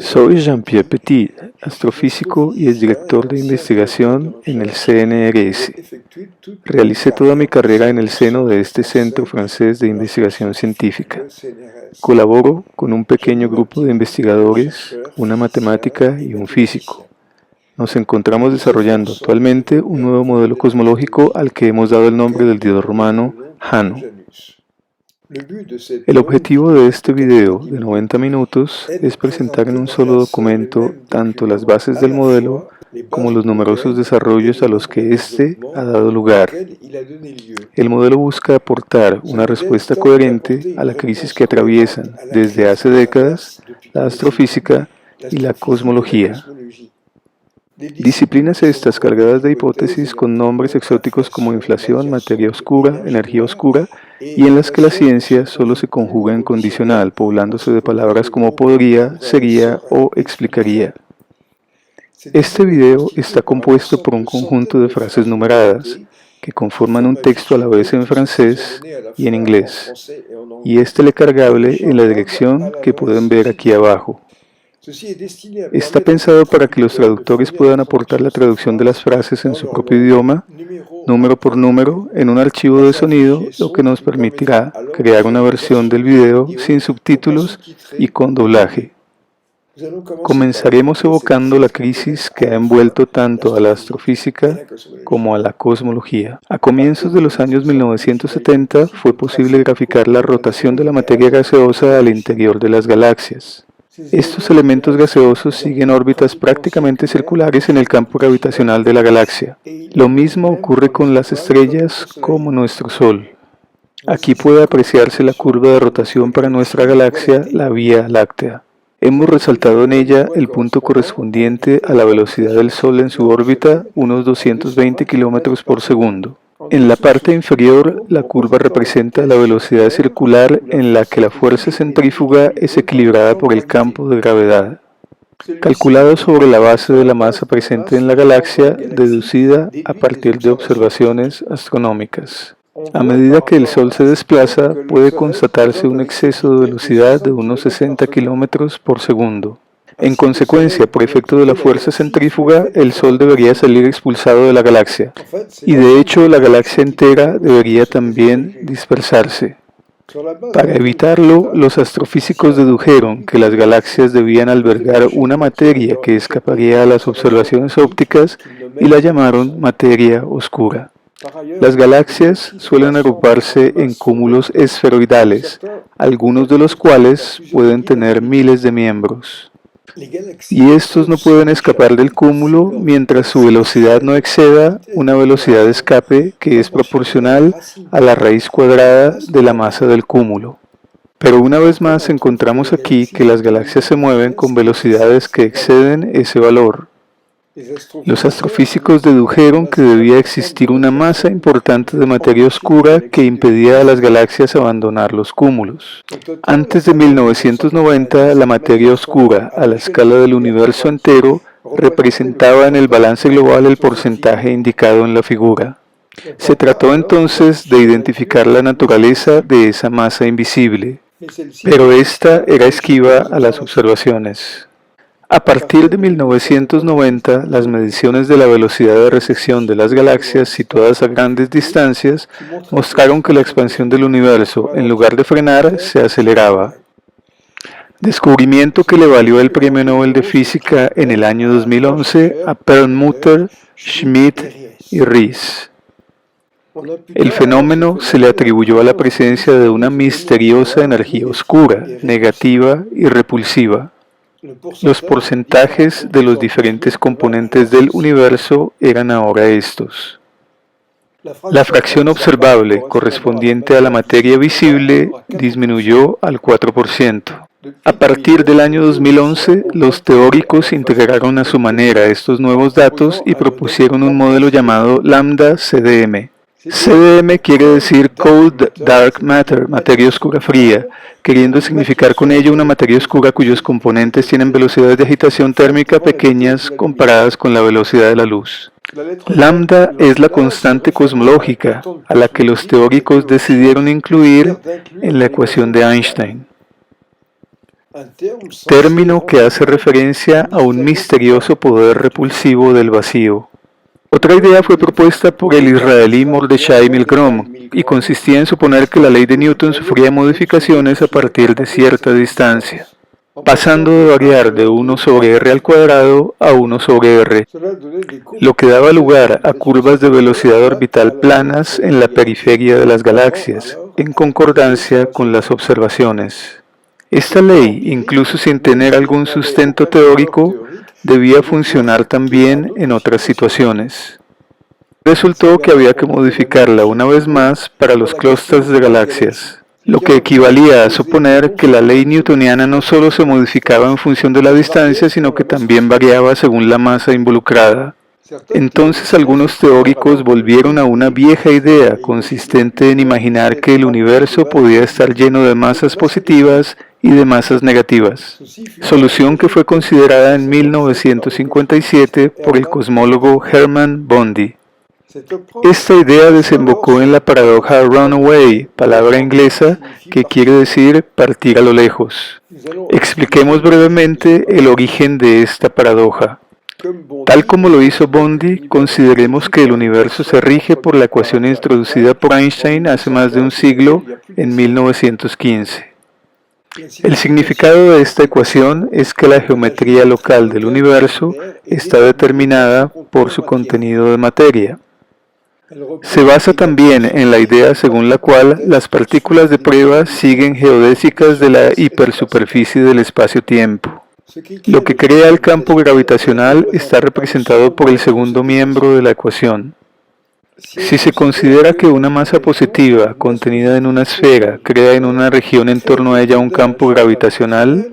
Soy Jean-Pierre Petit, astrofísico y exdirector de investigación en el CNRS. Realicé toda mi carrera en el seno de este Centro Francés de Investigación Científica. Colaboro con un pequeño grupo de investigadores, una matemática y un físico. Nos encontramos desarrollando actualmente un nuevo modelo cosmológico al que hemos dado el nombre del dios romano Jano. El objetivo de este video de 90 minutos es presentar en un solo documento tanto las bases del modelo como los numerosos desarrollos a los que éste ha dado lugar. El modelo busca aportar una respuesta coherente a la crisis que atraviesan desde hace décadas la astrofísica y la cosmología. Disciplinas estas cargadas de hipótesis con nombres exóticos como inflación, materia oscura, energía oscura, y en las que la ciencia solo se conjuga en condicional, poblándose de palabras como podría, sería o explicaría. Este video está compuesto por un conjunto de frases numeradas que conforman un texto a la vez en francés y en inglés, y es telecargable en la dirección que pueden ver aquí abajo. Está pensado para que los traductores puedan aportar la traducción de las frases en su propio idioma, número por número, en un archivo de sonido, lo que nos permitirá crear una versión del video sin subtítulos y con doblaje. Comenzaremos evocando la crisis que ha envuelto tanto a la astrofísica como a la cosmología. A comienzos de los años 1970 fue posible graficar la rotación de la materia gaseosa al interior de las galaxias. Estos elementos gaseosos siguen órbitas prácticamente circulares en el campo gravitacional de la galaxia. Lo mismo ocurre con las estrellas como nuestro Sol. Aquí puede apreciarse la curva de rotación para nuestra galaxia, la Vía Láctea. Hemos resaltado en ella el punto correspondiente a la velocidad del Sol en su órbita, unos 220 km por segundo. En la parte inferior, la curva representa la velocidad circular en la que la fuerza centrífuga es equilibrada por el campo de gravedad, calculado sobre la base de la masa presente en la galaxia, deducida a partir de observaciones astronómicas. A medida que el Sol se desplaza, puede constatarse un exceso de velocidad de unos 60 km por segundo. En consecuencia, por efecto de la fuerza centrífuga, el Sol debería salir expulsado de la galaxia, y de hecho la galaxia entera debería también dispersarse. Para evitarlo, los astrofísicos dedujeron que las galaxias debían albergar una materia que escaparía a las observaciones ópticas y la llamaron materia oscura. Las galaxias suelen agruparse en cúmulos esferoidales, algunos de los cuales pueden tener miles de miembros. Y estos no pueden escapar del cúmulo mientras su velocidad no exceda una velocidad de escape que es proporcional a la raíz cuadrada de la masa del cúmulo. Pero una vez más encontramos aquí que las galaxias se mueven con velocidades que exceden ese valor. Los astrofísicos dedujeron que debía existir una masa importante de materia oscura que impedía a las galaxias abandonar los cúmulos. Antes de 1990, la materia oscura, a la escala del universo entero, representaba en el balance global el porcentaje indicado en la figura. Se trató entonces de identificar la naturaleza de esa masa invisible, pero esta era esquiva a las observaciones. A partir de 1990, las mediciones de la velocidad de recesión de las galaxias situadas a grandes distancias mostraron que la expansión del universo, en lugar de frenar, se aceleraba. Descubrimiento que le valió el Premio Nobel de Física en el año 2011 a Perlmutter, Schmidt y Riess. El fenómeno se le atribuyó a la presencia de una misteriosa energía oscura, negativa y repulsiva. Los porcentajes de los diferentes componentes del universo eran ahora estos. La fracción observable correspondiente a la materia visible disminuyó al 4%. A partir del año 2011, los teóricos integraron a su manera estos nuevos datos y propusieron un modelo llamado Lambda-CDM. CDM quiere decir Cold Dark Matter, materia oscura fría, queriendo significar con ello una materia oscura cuyos componentes tienen velocidades de agitación térmica pequeñas comparadas con la velocidad de la luz. Lambda es la constante cosmológica a la que los teóricos decidieron incluir en la ecuación de Einstein. término que hace referencia a un misterioso poder repulsivo del vacío. Otra idea fue propuesta por el israelí Mordechai Milgrom y consistía en suponer que la ley de Newton sufría modificaciones a partir de cierta distancia, pasando de variar de 1 sobre r al cuadrado a 1 sobre r, lo que daba lugar a curvas de velocidad orbital planas en la periferia de las galaxias, en concordancia con las observaciones. Esta ley, incluso sin tener algún sustento teórico, debía funcionar también en otras situaciones. Resultó que había que modificarla una vez más para los clústeres de galaxias, lo que equivalía a suponer que la ley newtoniana no solo se modificaba en función de la distancia, sino que también variaba según la masa involucrada. Entonces algunos teóricos volvieron a una vieja idea consistente en imaginar que el universo podía estar lleno de masas positivas y de masas negativas, solución que fue considerada en 1957 por el cosmólogo Hermann Bondi. Esta idea desembocó en la paradoja runaway, palabra inglesa que quiere decir partir a lo lejos. Expliquemos brevemente el origen de esta paradoja. Tal como lo hizo Bondi, consideremos que el universo se rige por la ecuación introducida por Einstein hace más de un siglo, en 1915. El significado de esta ecuación es que la geometría local del universo está determinada por su contenido de materia. Se basa también en la idea según la cual las partículas de prueba siguen geodésicas de la hipersuperficie del espacio-tiempo. Lo que crea el campo gravitacional está representado por el segundo miembro de la ecuación. Si se considera que una masa positiva contenida en una esfera crea en una región en torno a ella un campo gravitacional,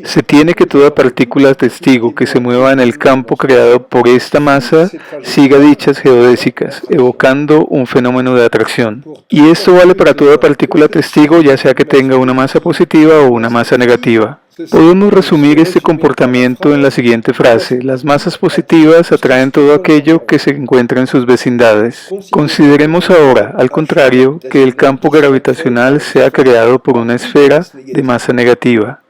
se tiene que toda partícula testigo que se mueva en el campo creado por esta masa siga dichas geodésicas, evocando un fenómeno de atracción. Y esto vale para toda partícula testigo, ya sea que tenga una masa positiva o una masa negativa. Podemos resumir este comportamiento en la siguiente frase: las masas positivas atraen todo aquello que se encuentra en sus vecindades. Consideremos ahora, al contrario, que el campo gravitacional sea creado por una esfera de masa negativa.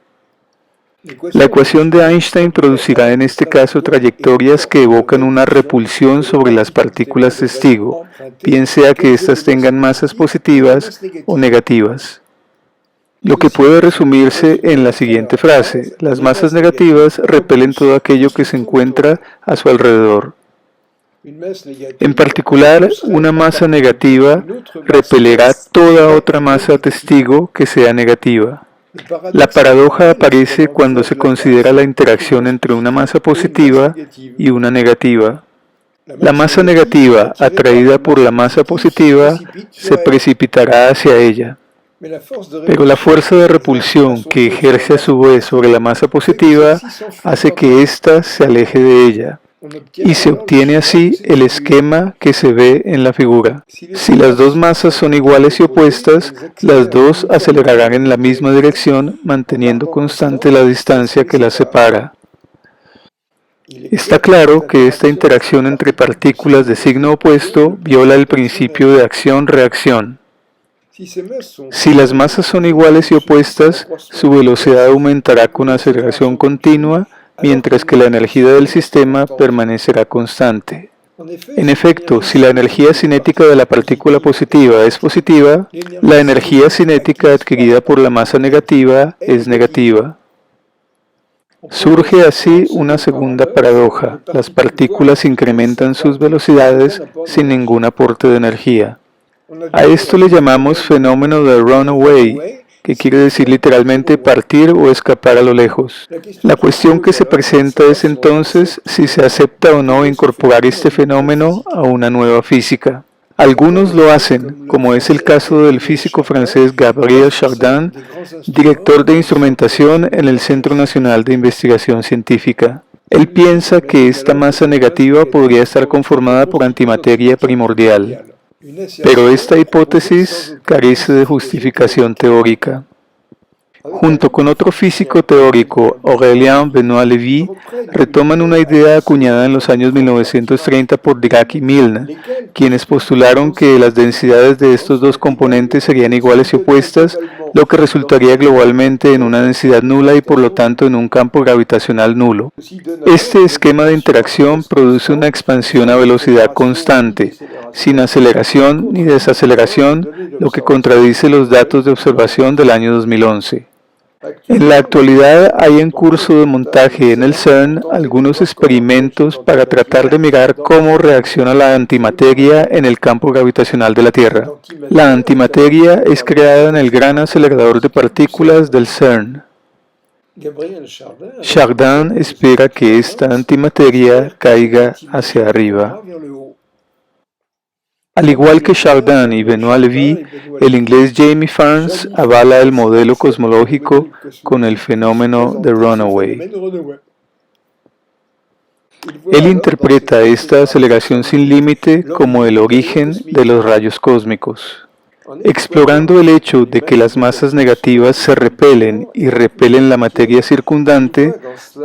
La ecuación de Einstein producirá en este caso trayectorias que evocan una repulsión sobre las partículas testigo, bien sea que éstas tengan masas positivas o negativas. Lo que puede resumirse en la siguiente frase: las masas negativas repelen todo aquello que se encuentra a su alrededor. En particular, una masa negativa repelerá toda otra masa testigo que sea negativa. La paradoja aparece cuando se considera la interacción entre una masa positiva y una negativa. La masa negativa, atraída por la masa positiva, se precipitará hacia ella. Pero la fuerza de repulsión que ejerce a su vez sobre la masa positiva hace que ésta se aleje de ella, y se obtiene así el esquema que se ve en la figura. Si las dos masas son iguales y opuestas, las dos acelerarán en la misma dirección, manteniendo constante la distancia que las separa. Está claro que esta interacción entre partículas de signo opuesto viola el principio de acción-reacción. Si las masas son iguales y opuestas, su velocidad aumentará con aceleración continua, mientras que la energía del sistema permanecerá constante. En efecto, si la energía cinética de la partícula positiva es positiva, la energía cinética adquirida por la masa negativa es negativa. Surge así una segunda paradoja: las partículas incrementan sus velocidades sin ningún aporte de energía. A esto le llamamos fenómeno de runaway, que quiere decir literalmente partir o escapar a lo lejos. La cuestión que se presenta es entonces si se acepta o no incorporar este fenómeno a una nueva física. Algunos lo hacen, como es el caso del físico francés Gabriel Chardin, director de instrumentación en el Centro Nacional de Investigación Científica. Él piensa que esta masa negativa podría estar conformada por antimateria primordial. Pero esta hipótesis carece de justificación teórica. Junto con otro físico teórico, Aurélien Benoit-Lévy, retoman una idea acuñada en los años 1930 por Dirac y Milne, quienes postularon que las densidades de estos dos componentes serían iguales y opuestas, lo que resultaría globalmente en una densidad nula y por lo tanto en un campo gravitacional nulo. Este esquema de interacción produce una expansión a velocidad constante, sin aceleración ni desaceleración, lo que contradice los datos de observación del año 2011. En la actualidad hay en curso de montaje en el CERN algunos experimentos para tratar de mirar cómo reacciona la antimateria en el campo gravitacional de la Tierra. La antimateria es creada en el gran acelerador de partículas del CERN. Chardin espera que esta antimateria caiga hacia arriba. Al igual que Chardin y Benoit-Lévy, el inglés Jamie Farns avala el modelo cosmológico con el fenómeno de Runaway. Él interpreta esta aceleración sin límite como el origen de los rayos cósmicos. Explorando el hecho de que las masas negativas se repelen y repelen la materia circundante,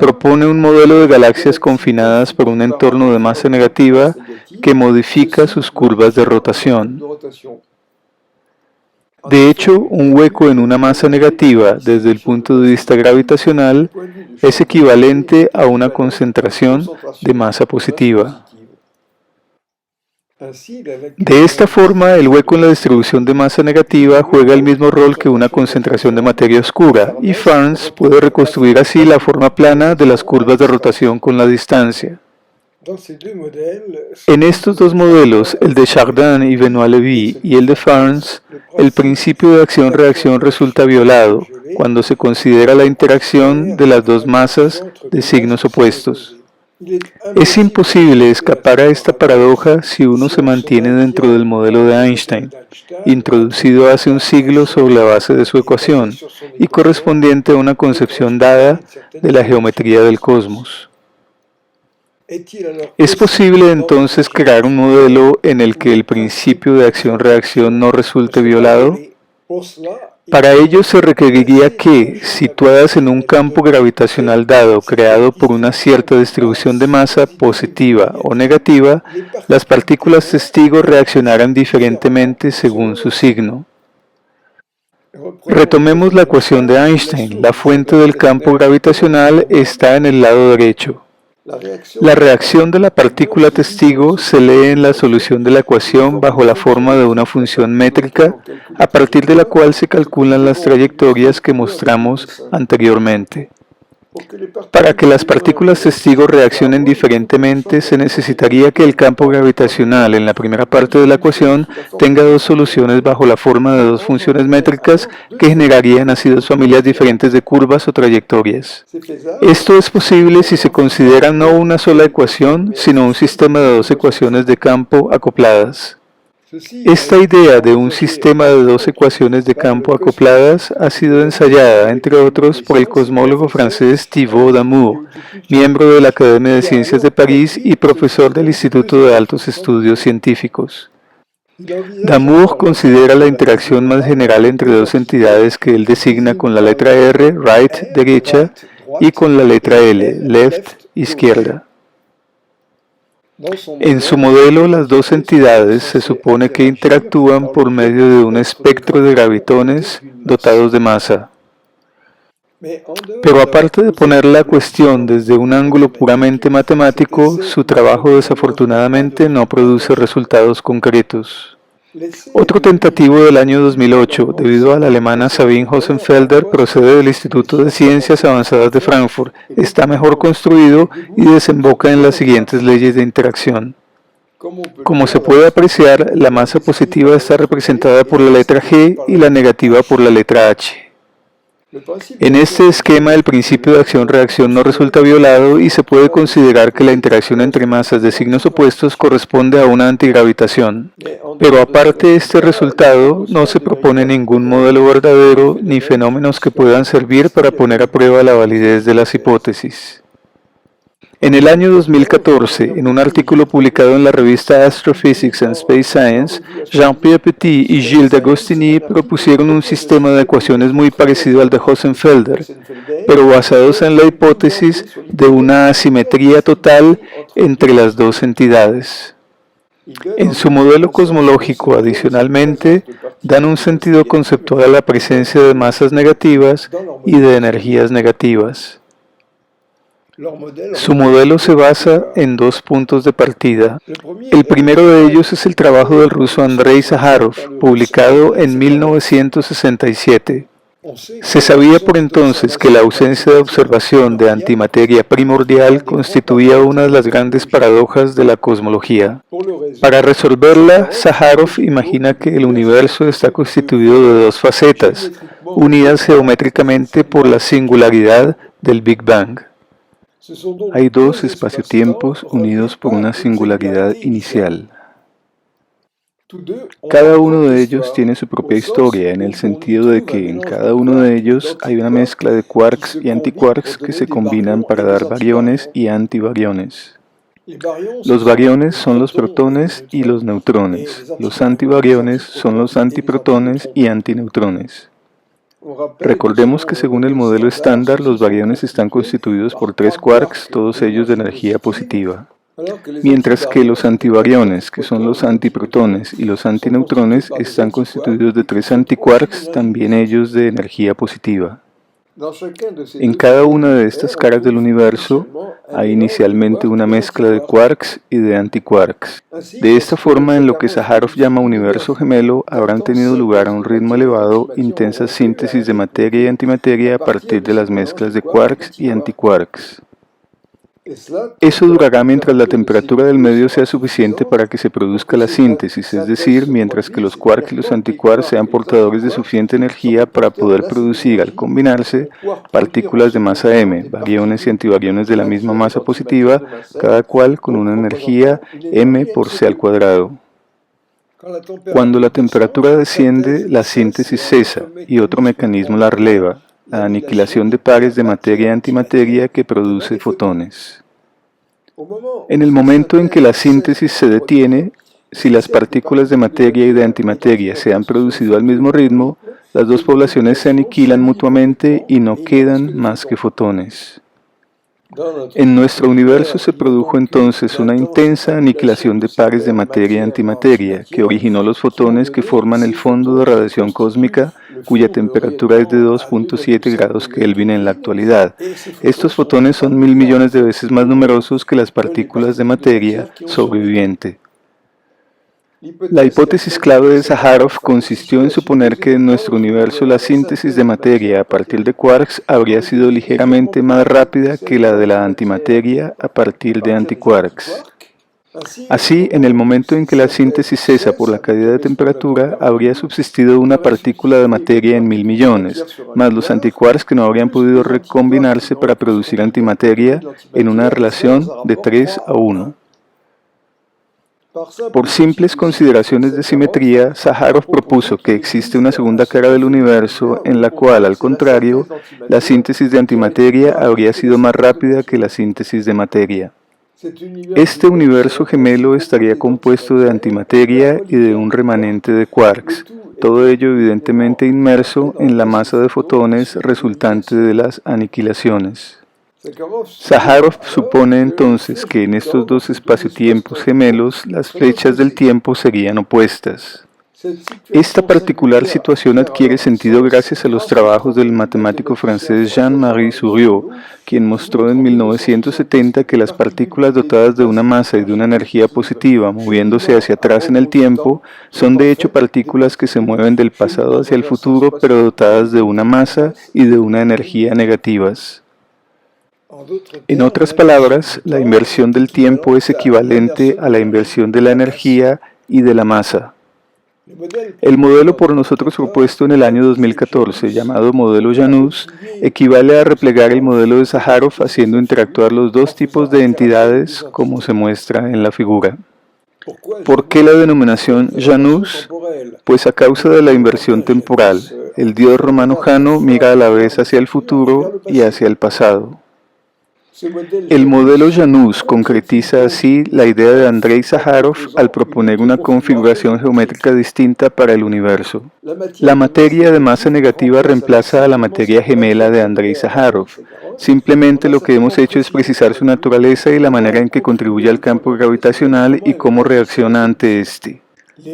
propone un modelo de galaxias confinadas por un entorno de masa negativa que modifica sus curvas de rotación. De hecho, un hueco en una masa negativa desde el punto de vista gravitacional es equivalente a una concentración de masa positiva. De esta forma, el hueco en la distribución de masa negativa juega el mismo rol que una concentración de materia oscura, y Farns puede reconstruir así la forma plana de las curvas de rotación con la distancia. En estos dos modelos, el de Chardin y Benoit-Lévy y el de Farns, el principio de acción-reacción resulta violado cuando se considera la interacción de las dos masas de signos opuestos. Es imposible escapar a esta paradoja si uno se mantiene dentro del modelo de Einstein, introducido hace un siglo sobre la base de su ecuación y correspondiente a una concepción dada de la geometría del cosmos. ¿Es posible entonces crear un modelo en el que el principio de acción-reacción no resulte violado? Para ello se requeriría que, situadas en un campo gravitacional dado creado por una cierta distribución de masa positiva o negativa, las partículas testigo reaccionaran diferentemente según su signo. Retomemos la ecuación de Einstein. La fuente del campo gravitacional está en el lado derecho. La reacción de la partícula testigo se lee en la solución de la ecuación bajo la forma de una función métrica, a partir de la cual se calculan las trayectorias que mostramos anteriormente. Para que las partículas testigo reaccionen diferentemente, se necesitaría que el campo gravitacional en la primera parte de la ecuación tenga dos soluciones bajo la forma de dos funciones métricas que generarían así dos familias diferentes de curvas o trayectorias. Esto es posible si se considera no una sola ecuación, sino un sistema de dos ecuaciones de campo acopladas. Esta idea de un sistema de dos ecuaciones de campo acopladas ha sido ensayada, entre otros, por el cosmólogo francés Thibaut Damour, miembro de la Academia de Ciencias de París y profesor del Instituto de Altos Estudios Científicos. Damour considera la interacción más general entre dos entidades que él designa con la letra R, right, derecha, y con la letra L, left, izquierda. En su modelo, las dos entidades se supone que interactúan por medio de un espectro de gravitones dotados de masa. Pero aparte de poner la cuestión desde un ángulo puramente matemático, su trabajo desafortunadamente no produce resultados concretos. Otro tentativo del año 2008, debido a la alemana Sabine Hossenfelder, procede del Instituto de Ciencias Avanzadas de Frankfurt, está mejor construido y desemboca en las siguientes leyes de interacción. Como se puede apreciar, la masa positiva está representada por la letra G y la negativa por la letra H. En este esquema, el principio de acción-reacción no resulta violado y se puede considerar que la interacción entre masas de signos opuestos corresponde a una antigravitación. Pero aparte de este resultado, no se propone ningún modelo verdadero ni fenómenos que puedan servir para poner a prueba la validez de las hipótesis. En el año 2014, en un artículo publicado en la revista Astrophysics and Space Science, Jean-Pierre Petit y Gilles d'Agostini propusieron un sistema de ecuaciones muy parecido al de Hossenfelder, pero basados en la hipótesis de una asimetría total entre las dos entidades. En su modelo cosmológico, adicionalmente, dan un sentido conceptual a la presencia de masas negativas y de energías negativas. Su modelo se basa en dos puntos de partida. El primero de ellos es el trabajo del ruso Andrei Sájarov, publicado en 1967. Se sabía por entonces que la ausencia de observación de antimateria primordial constituía una de las grandes paradojas de la cosmología. Para resolverla, Sájarov imagina que el universo está constituido de dos facetas, unidas geométricamente por la singularidad del Big Bang. Hay dos espacio-tiempos unidos por una singularidad inicial. Cada uno de ellos tiene su propia historia, en el sentido de que en cada uno de ellos hay una mezcla de quarks y antiquarks que se combinan para dar bariones y antibariones. Los bariones son los protones y los neutrones. Los antibariones son los antiprotones y antineutrones. Recordemos que según el modelo estándar, los bariones están constituidos por 3 quarks, todos ellos de energía positiva. Mientras que los antibariones, que son los antiprotones y los antineutrones, están constituidos de 3 antiquarks, también ellos de energía positiva. En cada una de estas caras del universo hay inicialmente una mezcla de quarks y de antiquarks. De esta forma, en lo que Sájarov llama universo gemelo, habrán tenido lugar a un ritmo elevado intensas síntesis de materia y antimateria a partir de las mezclas de quarks y antiquarks. Eso durará mientras la temperatura del medio sea suficiente para que se produzca la síntesis, es decir, mientras que los quarks y los antiquarks sean portadores de suficiente energía para poder producir, al combinarse, partículas de masa m, bariones y antibariones de la misma masa positiva, cada cual con una energía m por c al cuadrado. Cuando la temperatura desciende, la síntesis cesa y otro mecanismo la releva, la aniquilación de pares de materia y antimateria que produce fotones. En el momento en que la síntesis se detiene, si las partículas de materia y de antimateria se han producido al mismo ritmo, las dos poblaciones se aniquilan mutuamente y no quedan más que fotones. En nuestro universo se produjo entonces una intensa aniquilación de pares de materia y antimateria, que originó los fotones que forman el fondo de radiación cósmica, cuya temperatura es de 2.7 grados Kelvin en la actualidad. Estos fotones son 1000 millones de veces más numerosos que las partículas de materia sobreviviente. La hipótesis clave de Sájarov consistió en suponer que en nuestro universo la síntesis de materia a partir de quarks habría sido ligeramente más rápida que la de la antimateria a partir de antiquarks. Así, en el momento en que la síntesis cesa por la caída de temperatura, habría subsistido una partícula de materia en 1000 millones, más los antiquarks que no habrían podido recombinarse para producir antimateria en una relación de 3 a 1. Por simples consideraciones de simetría, Sájarov propuso que existe una segunda cara del universo en la cual, al contrario, la síntesis de antimateria habría sido más rápida que la síntesis de materia. Este universo gemelo estaría compuesto de antimateria y de un remanente de quarks, todo ello evidentemente inmerso en la masa de fotones resultante de las aniquilaciones. Sájarov supone entonces que en estos dos espacio-tiempos gemelos las flechas del tiempo serían opuestas. Esta particular situación adquiere sentido gracias a los trabajos del matemático francés Jean-Marie Souriau, quien mostró en 1970 que las partículas dotadas de una masa y de una energía positiva moviéndose hacia atrás en el tiempo son de hecho partículas que se mueven del pasado hacia el futuro pero dotadas de una masa y de una energía negativas. En otras palabras, la inversión del tiempo es equivalente a la inversión de la energía y de la masa. El modelo por nosotros propuesto en el año 2014, llamado modelo Janus, equivale a replegar el modelo de Sájarov haciendo interactuar los dos tipos de entidades como se muestra en la figura. ¿Por qué la denominación Janus? Pues a causa de la inversión temporal. El dios romano Jano mira a la vez hacia el futuro y hacia el pasado. El modelo Janus concretiza así la idea de Andrei Sájarov al proponer una configuración geométrica distinta para el universo. La materia de masa negativa reemplaza a la materia gemela de Andrei Sájarov. Simplemente lo que hemos hecho es precisar su naturaleza y la manera en que contribuye al campo gravitacional y cómo reacciona ante este.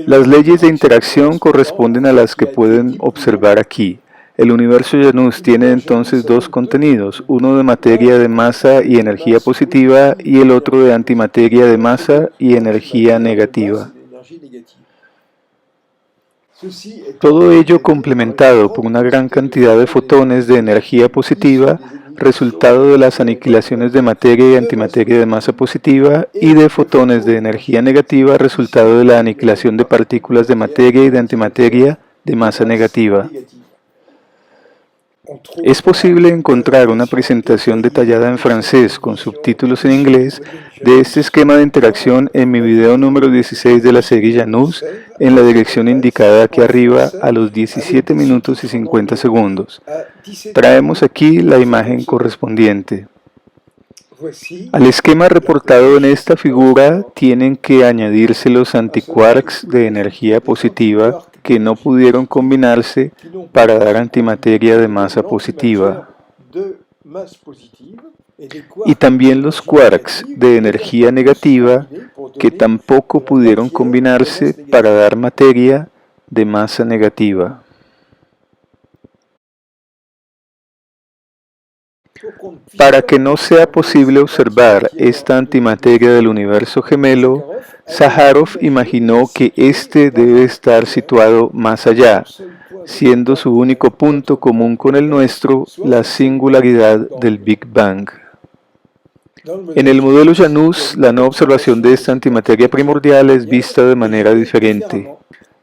Las leyes de interacción corresponden a las que pueden observar aquí. El universo Janus tiene entonces dos contenidos, uno de materia de masa y energía positiva y el otro de antimateria de masa y energía negativa. Todo ello complementado por una gran cantidad de fotones de energía positiva, resultado de las aniquilaciones de materia y antimateria de masa positiva, y de fotones de energía negativa, resultado de la aniquilación de partículas de materia y de antimateria de masa negativa. Es posible encontrar una presentación detallada en francés con subtítulos en inglés de este esquema de interacción en mi video número 16 de la serie Janus en la dirección indicada aquí arriba a los 17 minutos y 50 segundos. Traemos aquí la imagen correspondiente. Al esquema reportado en esta figura tienen que añadirse los antiquarks de energía positiva que no pudieron combinarse para dar antimateria de masa positiva. Y también los quarks de energía negativa que tampoco pudieron combinarse para dar materia de masa negativa. Para que no sea posible observar esta antimateria del universo gemelo, Sájarov imaginó que éste debe estar situado más allá, siendo su único punto común con el nuestro la singularidad del Big Bang. En el modelo Janus, la no observación de esta antimateria primordial es vista de manera diferente.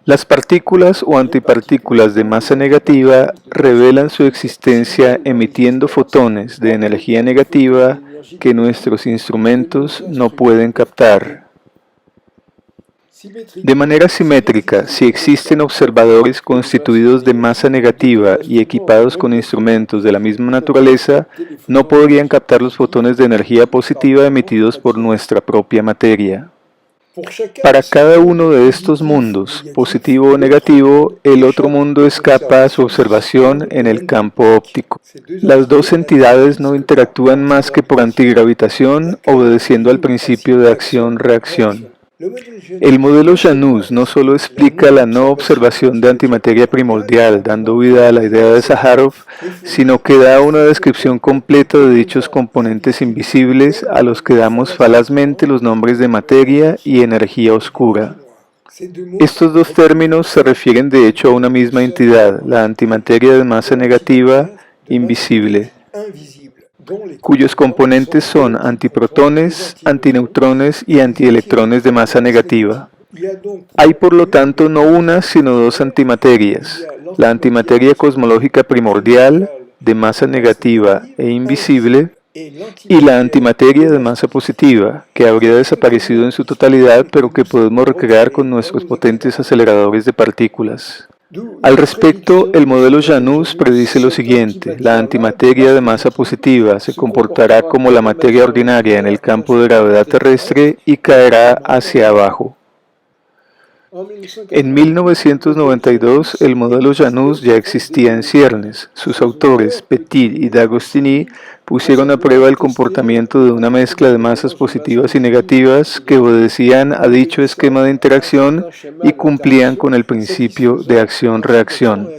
Las partículas o antipartículas de masa negativa revelan su existencia emitiendo fotones de energía negativa que nuestros instrumentos no pueden captar. De manera simétrica, si existen observadores constituidos de masa negativa y equipados con instrumentos de la misma naturaleza, no podrían captar los fotones de energía positiva emitidos por nuestra propia materia. Para cada uno de estos mundos, positivo o negativo, el otro mundo escapa a su observación en el campo óptico. Las dos entidades no interactúan más que por antigravitación, obedeciendo al principio de acción-reacción. El modelo Janus no solo explica la no observación de antimateria primordial, dando vida a la idea de Sájarov, sino que da una descripción completa de dichos componentes invisibles a los que damos falazmente los nombres de materia y energía oscura. Estos dos términos se refieren de hecho a una misma entidad, la antimateria de masa negativa invisible, cuyos componentes son antiprotones, antineutrones y antielectrones de masa negativa. Hay por lo tanto no una sino dos antimaterias, la antimateria cosmológica primordial de masa negativa e invisible y la antimateria de masa positiva, que habría desaparecido en su totalidad pero que podemos recrear con nuestros potentes aceleradores de partículas. Al respecto, el modelo Janus predice lo siguiente: la antimateria de masa positiva se comportará como la materia ordinaria en el campo de gravedad terrestre y caerá hacia abajo. En 1992, el modelo Janus ya existía en ciernes. Sus autores, Petit y D'Agostini, pusieron a prueba el comportamiento de una mezcla de masas positivas y negativas que obedecían a dicho esquema de interacción y cumplían con el principio de acción-reacción.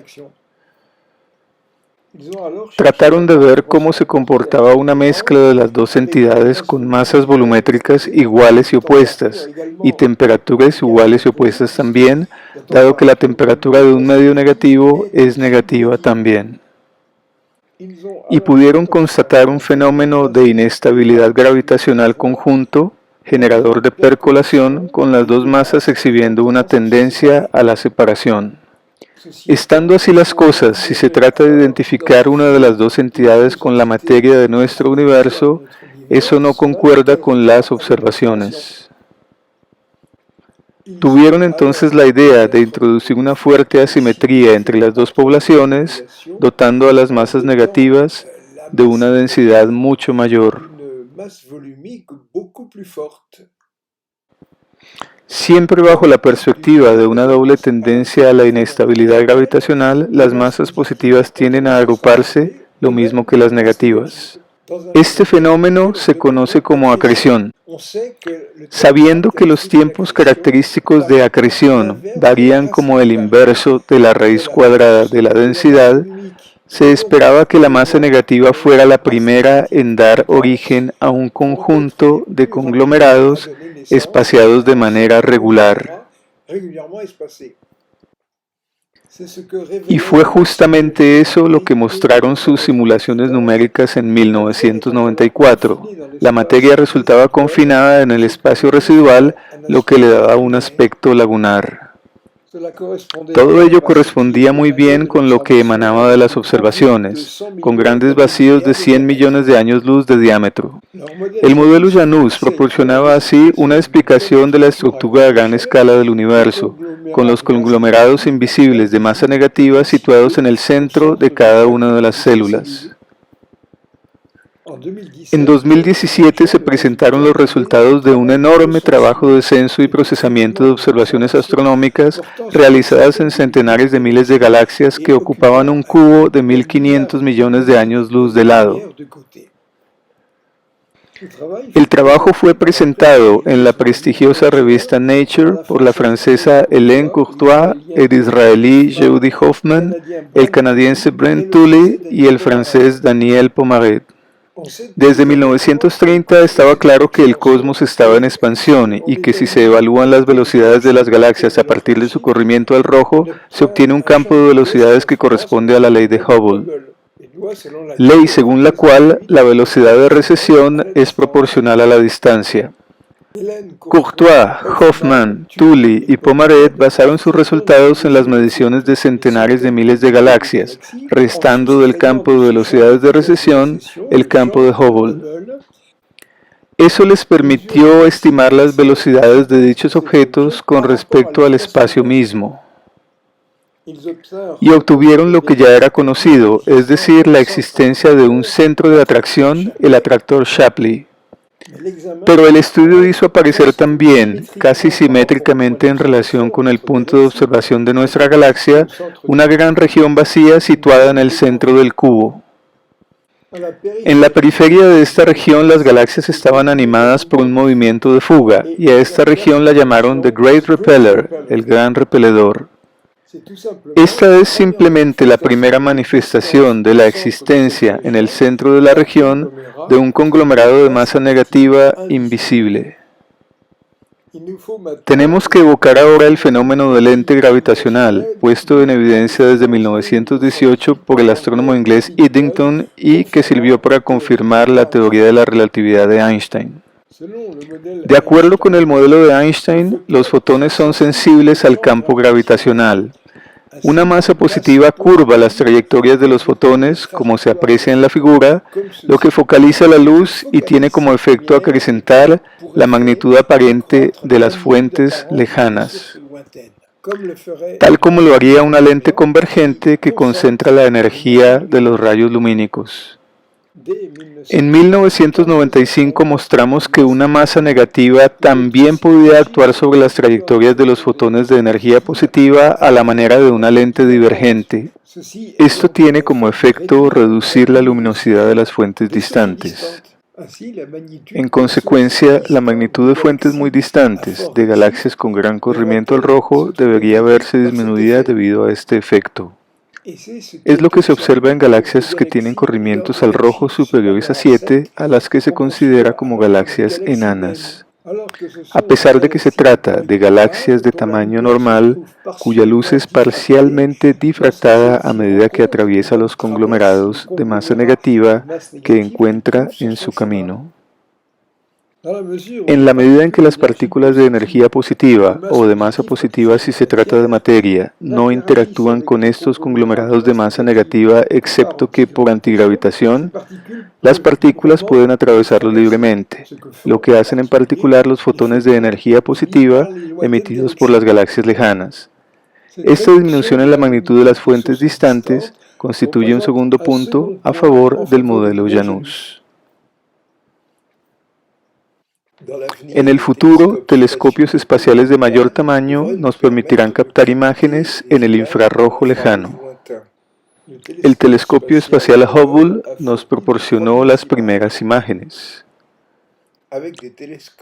Trataron de ver cómo se comportaba una mezcla de las dos entidades con masas volumétricas iguales y opuestas, y temperaturas iguales y opuestas también, dado que la temperatura de un medio negativo es negativa también. Y pudieron constatar un fenómeno de inestabilidad gravitacional conjunto, generador de percolación, con las dos masas exhibiendo una tendencia a la separación. Estando así las cosas, si se trata de identificar una de las dos entidades con la materia de nuestro universo, eso no concuerda con las observaciones. Tuvieron entonces la idea de introducir una fuerte asimetría entre las dos poblaciones, dotando a las masas negativas de una densidad mucho mayor. masse volumique beaucoup plus forte. Siempre bajo la perspectiva de una doble tendencia a la inestabilidad gravitacional, las masas positivas tienden a agruparse, lo mismo que las negativas. Este fenómeno se conoce como acreción. Sabiendo que los tiempos característicos de acreción varían como el inverso de la raíz cuadrada de la densidad, se esperaba que la masa negativa fuera la primera en dar origen a un conjunto de conglomerados espaciados de manera regular. Y fue justamente eso lo que mostraron sus simulaciones numéricas en 1994. La materia resultaba confinada en el espacio residual, lo que le daba un aspecto lagunar. Todo ello correspondía muy bien con lo que emanaba de las observaciones, con grandes vacíos de 100 millones de años luz de diámetro. El modelo Janus proporcionaba así una explicación de la estructura a gran escala del universo, con los conglomerados invisibles de masa negativa situados en el centro de cada una de las células. En 2017 se presentaron los resultados de un enorme trabajo de censo y procesamiento de observaciones astronómicas realizadas en centenares de miles de galaxias que ocupaban un cubo de 1.500 millones de años luz de lado. El trabajo fue presentado en la prestigiosa revista Nature por la francesa Hélène Courtois, el israelí Yehudi Hoffman, el canadiense Brent Tully y el francés Daniel Pomaret. Desde 1930 estaba claro que el cosmos estaba en expansión y que si se evalúan las velocidades de las galaxias a partir de su corrimiento al rojo, se obtiene un campo de velocidades que corresponde a la ley de Hubble. Ley según la cual la velocidad de recesión es proporcional a la distancia. Courtois, Hoffman, Tully y Pomaret basaron sus resultados en las mediciones de centenares de miles de galaxias, restando del campo de velocidades de recesión el campo de Hubble. Eso les permitió estimar las velocidades de dichos objetos con respecto al espacio mismo. Y obtuvieron lo que ya era conocido, es decir, la existencia de un centro de atracción, el atractor Shapley. Pero el estudio hizo aparecer también, casi simétricamente en relación con el punto de observación de nuestra galaxia, una gran región vacía situada en el centro del cubo. En la periferia de esta región las galaxias estaban animadas por un movimiento de fuga, y a esta región la llamaron The Great Repeller, el gran repeledor. Esta es simplemente la primera manifestación de la existencia en el centro de la región de un conglomerado de masa negativa invisible. Tenemos que evocar ahora el fenómeno del lente gravitacional, puesto en evidencia desde 1918 por el astrónomo inglés Eddington y que sirvió para confirmar la teoría de la relatividad de Einstein. De acuerdo con el modelo de Einstein, los fotones son sensibles al campo gravitacional. Una masa positiva curva las trayectorias de los fotones, como se aprecia en la figura, lo que focaliza la luz y tiene como efecto acrecentar la magnitud aparente de las fuentes lejanas, tal como lo haría una lente convergente que concentra la energía de los rayos lumínicos. En 1995 mostramos que una masa negativa también podía actuar sobre las trayectorias de los fotones de energía positiva a la manera de una lente divergente. Esto tiene como efecto reducir la luminosidad de las fuentes distantes. En consecuencia, la magnitud de fuentes muy distantes, de galaxias con gran corrimiento al rojo, debería verse disminuida debido a este efecto. Es lo que se observa en galaxias que tienen corrimientos al rojo superiores a 7, a las que se considera como galaxias enanas. A pesar de que se trata de galaxias de tamaño normal, cuya luz es parcialmente difractada a medida que atraviesa los conglomerados de masa negativa que encuentra en su camino. En la medida en que las partículas de energía positiva o de masa positiva si se trata de materia no interactúan con estos conglomerados de masa negativa excepto que por antigravitación, las partículas pueden atravesarlos libremente, lo que hacen en particular los fotones de energía positiva emitidos por las galaxias lejanas. Esta disminución en la magnitud de las fuentes distantes constituye un segundo punto a favor del modelo Janus. En el futuro, telescopios espaciales de mayor tamaño nos permitirán captar imágenes en el infrarrojo lejano. El telescopio espacial Hubble nos proporcionó las primeras imágenes.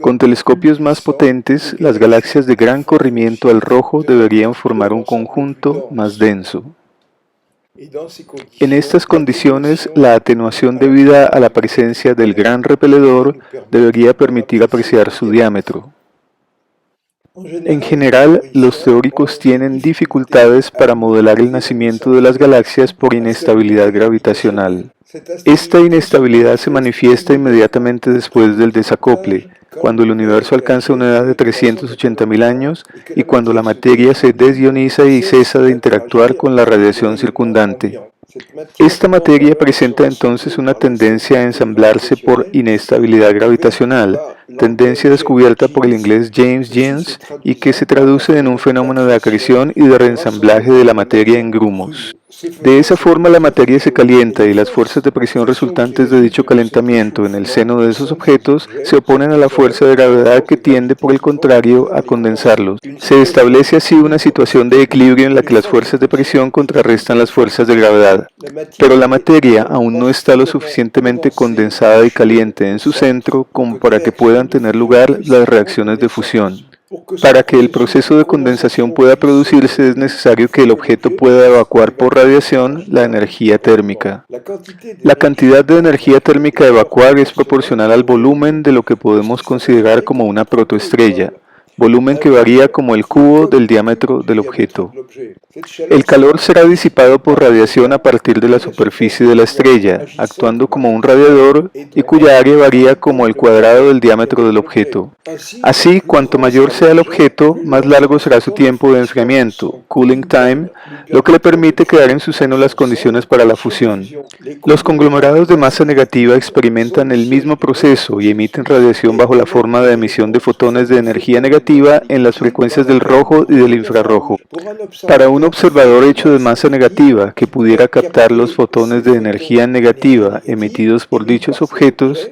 Con telescopios más potentes, las galaxias de gran corrimiento al rojo deberían formar un conjunto más denso. En estas condiciones, la atenuación debida a la presencia del gran repeledor debería permitir apreciar su diámetro. En general, los teóricos tienen dificultades para modelar el nacimiento de las galaxias por inestabilidad gravitacional. Esta inestabilidad se manifiesta inmediatamente después del desacople, cuando el universo alcanza una edad de 380.000 años y cuando la materia se desioniza y cesa de interactuar con la radiación circundante. Esta materia presenta entonces una tendencia a ensamblarse por inestabilidad gravitacional, tendencia descubierta por el inglés James Jeans y que se traduce en un fenómeno de acreción y de reensamblaje de la materia en grumos. De esa forma la materia se calienta y las fuerzas de presión resultantes de dicho calentamiento en el seno de esos objetos se oponen a la fuerza de gravedad que tiende por el contrario a condensarlos. Se establece así una situación de equilibrio en la que las fuerzas de presión contrarrestan las fuerzas de gravedad. Pero la materia aún no está lo suficientemente condensada y caliente en su centro como para que puedan tener lugar las reacciones de fusión. Para que el proceso de condensación pueda producirse es necesario que el objeto pueda evacuar por radiación la energía térmica. La cantidad de energía térmica a evacuar es proporcional al volumen de lo que podemos considerar como una protoestrella, volumen que varía como el cubo del diámetro del objeto. El calor será disipado por radiación a partir de la superficie de la estrella, actuando como un radiador y cuya área varía como el cuadrado del diámetro del objeto. Así, cuanto mayor sea el objeto, más largo será su tiempo de enfriamiento, cooling time, lo que le permite crear en su seno las condiciones para la fusión. Los conglomerados de masa negativa experimentan el mismo proceso y emiten radiación bajo la forma de emisión de fotones de energía negativa en las frecuencias del rojo y del infrarrojo. Para un observador hecho de masa negativa que pudiera captar los fotones de energía negativa emitidos por dichos objetos,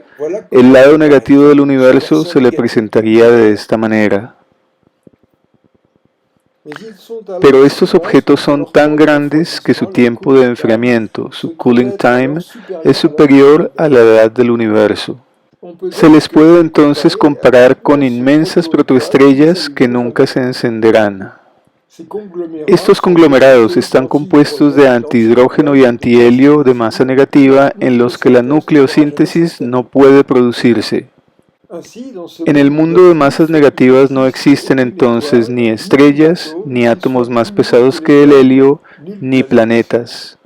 el lado negativo del universo se le presentaría de esta manera. Pero estos objetos son tan grandes que su tiempo de enfriamiento, su cooling time, es superior a la edad del universo. Se les puede entonces comparar con inmensas protoestrellas que nunca se encenderán. Estos conglomerados están compuestos de antihidrógeno y antihelio de masa negativa en los que la nucleosíntesis no puede producirse. En el mundo de masas negativas no existen entonces ni estrellas, ni átomos más pesados que el helio, ni planetas.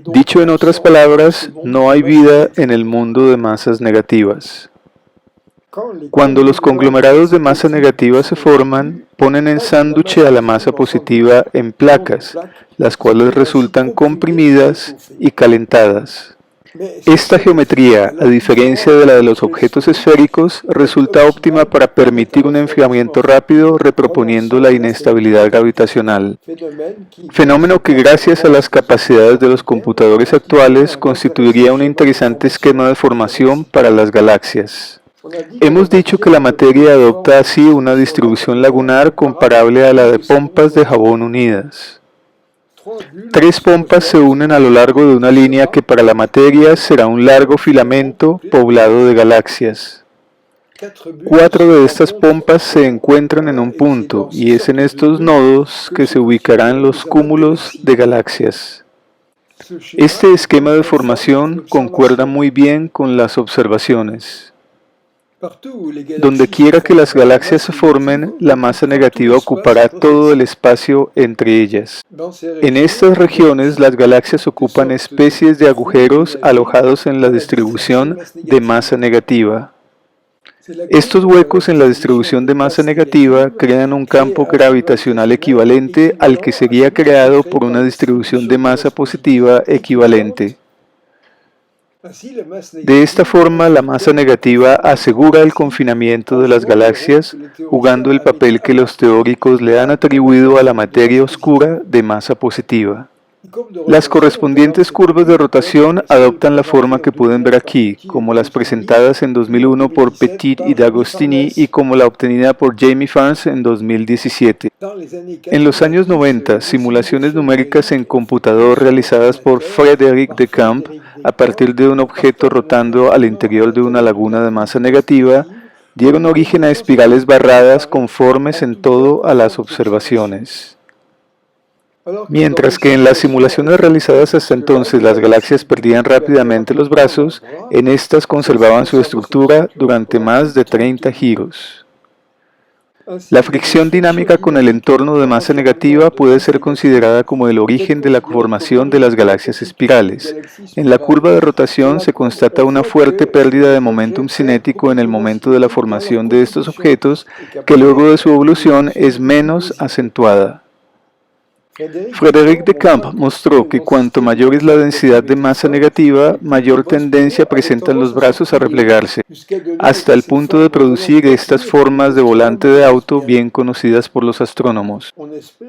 Dicho en otras palabras, no hay vida en el mundo de masas negativas. Cuando los conglomerados de masa negativa se forman, ponen en sánduche a la masa positiva en placas, las cuales resultan comprimidas y calentadas. Esta geometría, a diferencia de la de los objetos esféricos, resulta óptima para permitir un enfriamiento rápido reproponiendo la inestabilidad gravitacional, fenómeno que gracias a las capacidades de los computadores actuales constituiría un interesante esquema de formación para las galaxias. Hemos dicho que la materia adopta así una distribución lagunar comparable a la de pompas de jabón unidas. 3 pompas se unen a lo largo de una línea que para la materia será un largo filamento poblado de galaxias. 4 de estas pompas se encuentran en un punto y es en estos nodos que se ubicarán los cúmulos de galaxias. Este esquema de formación concuerda muy bien con las observaciones. Donde quiera que las galaxias se formen, la masa negativa ocupará todo el espacio entre ellas. En estas regiones, las galaxias ocupan especies de agujeros alojados en la distribución de masa negativa. Estos huecos en la distribución de masa negativa crean un campo gravitacional equivalente al que sería creado por una distribución de masa positiva equivalente. De esta forma, la masa negativa asegura el confinamiento de las galaxias, jugando el papel que los teóricos le han atribuido a la materia oscura de masa positiva. Las correspondientes curvas de rotación adoptan la forma que pueden ver aquí, como las presentadas en 2001 por Petit y D'Agostini y como la obtenida por Jamie Farns en 2017. En los años 90, simulaciones numéricas en computador realizadas por Frédéric Decamps a partir de un objeto rotando al interior de una laguna de masa negativa dieron origen a espirales barradas conformes en todo a las observaciones. Mientras que en las simulaciones realizadas hasta entonces las galaxias perdían rápidamente los brazos, en estas conservaban su estructura durante más de 30 giros. La fricción dinámica con el entorno de masa negativa puede ser considerada como el origen de la formación de las galaxias espirales. En la curva de rotación se constata una fuerte pérdida de momentum cinético en el momento de la formación de estos objetos, que luego de su evolución es menos acentuada. Frédéric Decamps mostró que cuanto mayor es la densidad de masa negativa, mayor tendencia presentan los brazos a replegarse, hasta el punto de producir estas formas de volante de auto bien conocidas por los astrónomos.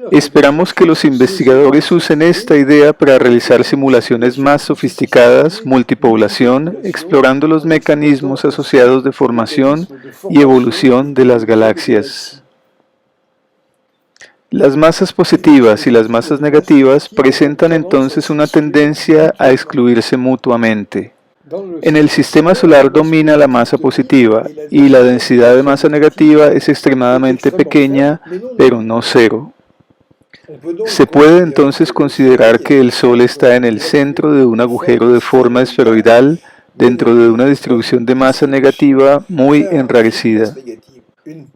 Esperamos que los investigadores usen esta idea para realizar simulaciones más sofisticadas, multipoblación, explorando los mecanismos asociados de formación y evolución de las galaxias. Las masas positivas y las masas negativas presentan entonces una tendencia a excluirse mutuamente. En el sistema solar domina la masa positiva y la densidad de masa negativa es extremadamente pequeña, pero no cero. Se puede entonces considerar que el Sol está en el centro de un agujero de forma esferoidal dentro de una distribución de masa negativa muy enrarecida.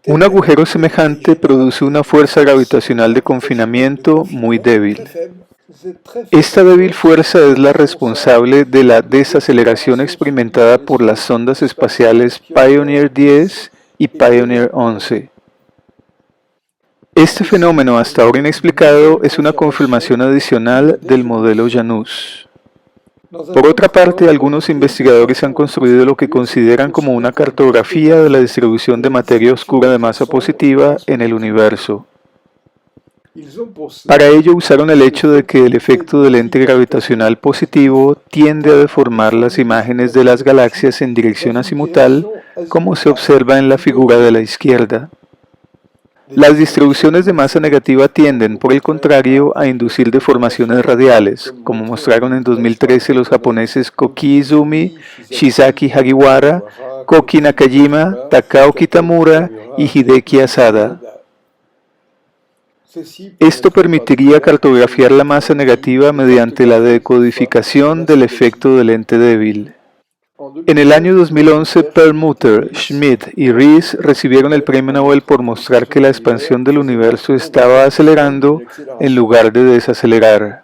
Un agujero semejante produce una fuerza gravitacional de confinamiento muy débil. Esta débil fuerza es la responsable de la desaceleración experimentada por las sondas espaciales Pioneer 10 y Pioneer 11. Este fenómeno, hasta ahora inexplicado, es una confirmación adicional del modelo Janus. Por otra parte, algunos investigadores han construido lo que consideran como una cartografía de la distribución de materia oscura de masa positiva en el universo. Para ello usaron el hecho de que el efecto del lente gravitacional positivo tiende a deformar las imágenes de las galaxias en dirección azimutal, como se observa en la figura de la izquierda. Las distribuciones de masa negativa tienden, por el contrario, a inducir deformaciones radiales, como mostraron en 2013 los japoneses Koki Izumi, Shiizaki Hagiwara, Koki Nakajima, Takao Kitamura y Hideki Asada. Esto permitiría cartografiar la masa negativa mediante la decodificación del efecto del lente débil. En el año 2011, Perlmutter, Schmidt y Rees recibieron el premio Nobel por mostrar que la expansión del universo estaba acelerando en lugar de desacelerar.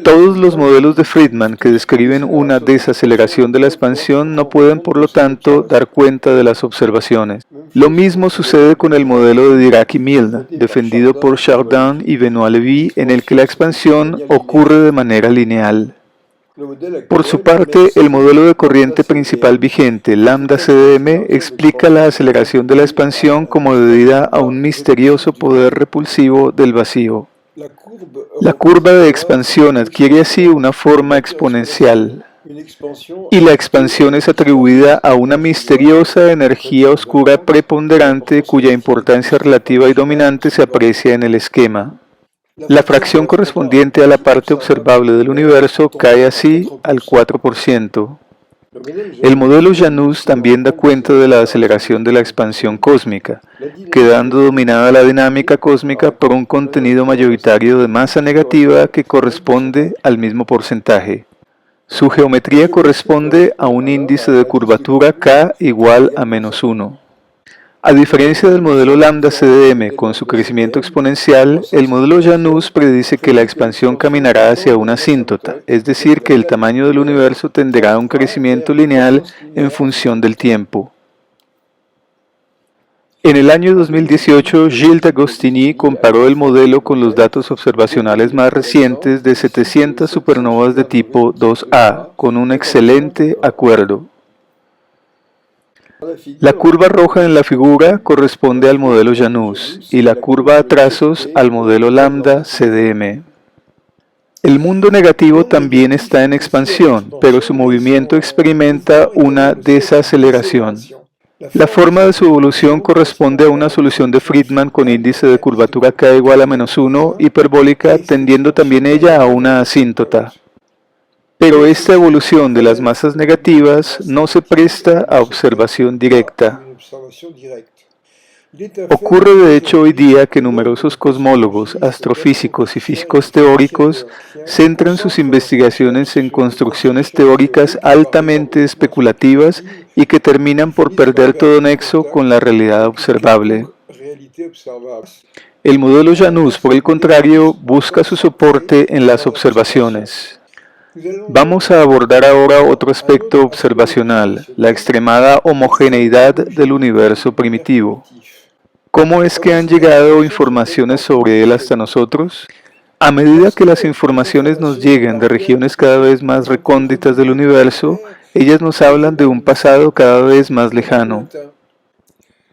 Todos los modelos de Friedman que describen una desaceleración de la expansión no pueden, por lo tanto, dar cuenta de las observaciones. Lo mismo sucede con el modelo de Dirac y Milne, defendido por Chardin y Benoit Lévy, en el que la expansión ocurre de manera lineal. Por su parte, el modelo de corriente principal vigente, lambda CDM, explica la aceleración de la expansión como debida a un misterioso poder repulsivo del vacío. La curva de expansión adquiere así una forma exponencial, y la expansión es atribuida a una misteriosa energía oscura preponderante cuya importancia relativa y dominante se aprecia en el esquema. La fracción correspondiente a la parte observable del universo cae así al 4%. El modelo Janus también da cuenta de la aceleración de la expansión cósmica, quedando dominada la dinámica cósmica por un contenido mayoritario de masa negativa que corresponde al mismo porcentaje. Su geometría corresponde a un índice de curvatura K igual a -1. A diferencia del modelo lambda CDM con su crecimiento exponencial, el modelo Janus predice que la expansión caminará hacia una asíntota, es decir, que el tamaño del universo tenderá a un crecimiento lineal en función del tiempo. En el año 2018, Gilles D'Agostini comparó el modelo con los datos observacionales más recientes de 700 supernovas de tipo 2A, con un excelente acuerdo. La curva roja en la figura corresponde al modelo Janus y la curva a trazos al modelo lambda CDM. El mundo negativo también está en expansión, pero su movimiento experimenta una desaceleración. La forma de su evolución corresponde a una solución de Friedman con índice de curvatura k igual a -1, hiperbólica, tendiendo también ella a una asíntota. Pero esta evolución de las masas negativas no se presta a observación directa. Ocurre de hecho hoy día que numerosos cosmólogos, astrofísicos y físicos teóricos centran sus investigaciones en construcciones teóricas altamente especulativas y que terminan por perder todo nexo con la realidad observable. El modelo Janus, por el contrario, busca su soporte en las observaciones. Vamos a abordar ahora otro aspecto observacional, la extremada homogeneidad del universo primitivo. ¿Cómo es que han llegado informaciones sobre él hasta nosotros? A medida que las informaciones nos llegan de regiones cada vez más recónditas del universo, ellas nos hablan de un pasado cada vez más lejano.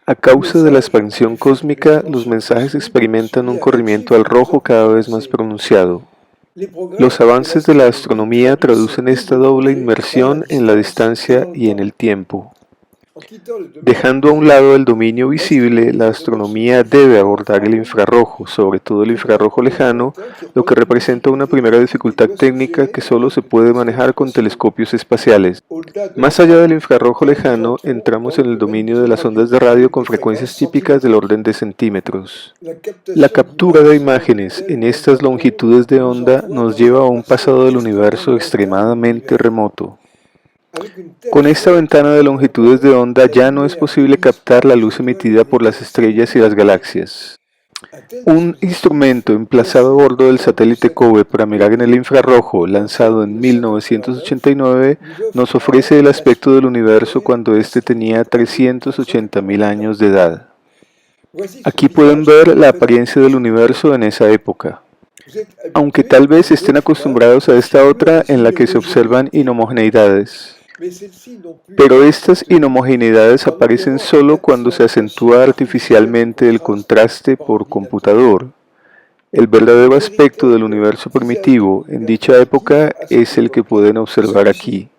A causa de la expansión cósmica, los mensajes experimentan un corrimiento al rojo cada vez más pronunciado. Los avances de la astronomía traducen esta doble inmersión en la distancia y en el tiempo. Dejando a un lado el dominio visible, la astronomía debe abordar el infrarrojo, sobre todo el infrarrojo lejano, lo que representa una primera dificultad técnica que solo se puede manejar con telescopios espaciales. Más allá del infrarrojo lejano, entramos en el dominio de las ondas de radio con frecuencias típicas del orden de centímetros. La captura de imágenes en estas longitudes de onda nos lleva a un pasado del universo extremadamente remoto. Con esta ventana de longitudes de onda ya no es posible captar la luz emitida por las estrellas y las galaxias. Un instrumento emplazado a bordo del satélite COBE para mirar en el infrarrojo, lanzado en 1989, nos ofrece el aspecto del universo cuando éste tenía 380.000 años de edad. Aquí pueden ver la apariencia del universo en esa época. Aunque tal vez estén acostumbrados a esta otra en la que se observan inhomogeneidades. Pero estas inhomogeneidades aparecen solo cuando se acentúa artificialmente el contraste por computador. El verdadero aspecto del universo primitivo en dicha época es el que pueden observar aquí.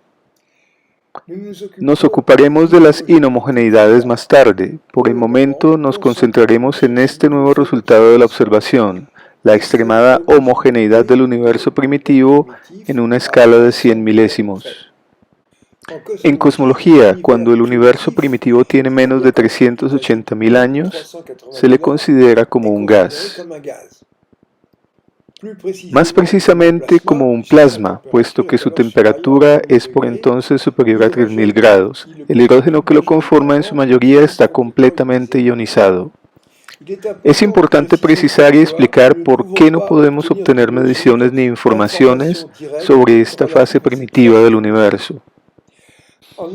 Nos ocuparemos de las inhomogeneidades más tarde. Por el momento nos concentraremos en este nuevo resultado de la observación, la extremada homogeneidad del universo primitivo en una escala de 100 milésimos. En cosmología, cuando el universo primitivo tiene menos de 380.000 años, se le considera como un gas. Más precisamente como un plasma, puesto que su temperatura es por entonces superior a 3000 grados. El hidrógeno que lo conforma en su mayoría está completamente ionizado. Es importante precisar y explicar por qué no podemos obtener mediciones ni informaciones sobre esta fase primitiva del universo.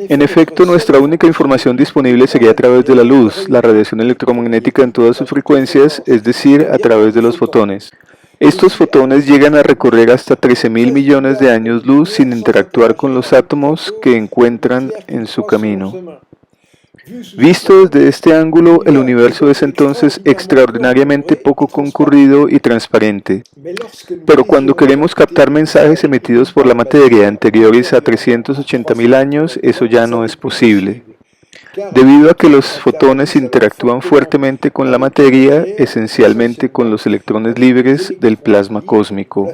En efecto, nuestra única información disponible sería a través de la luz, la radiación electromagnética en todas sus frecuencias, es decir, a través de los fotones. Estos fotones llegan a recorrer hasta 13.000 millones de años luz sin interactuar con los átomos que encuentran en su camino. Visto desde este ángulo, el universo es entonces extraordinariamente poco concurrido y transparente. Pero cuando queremos captar mensajes emitidos por la materia anteriores a 380.000 años, eso ya no es posible. Debido a que los fotones interactúan fuertemente con la materia, esencialmente con los electrones libres del plasma cósmico.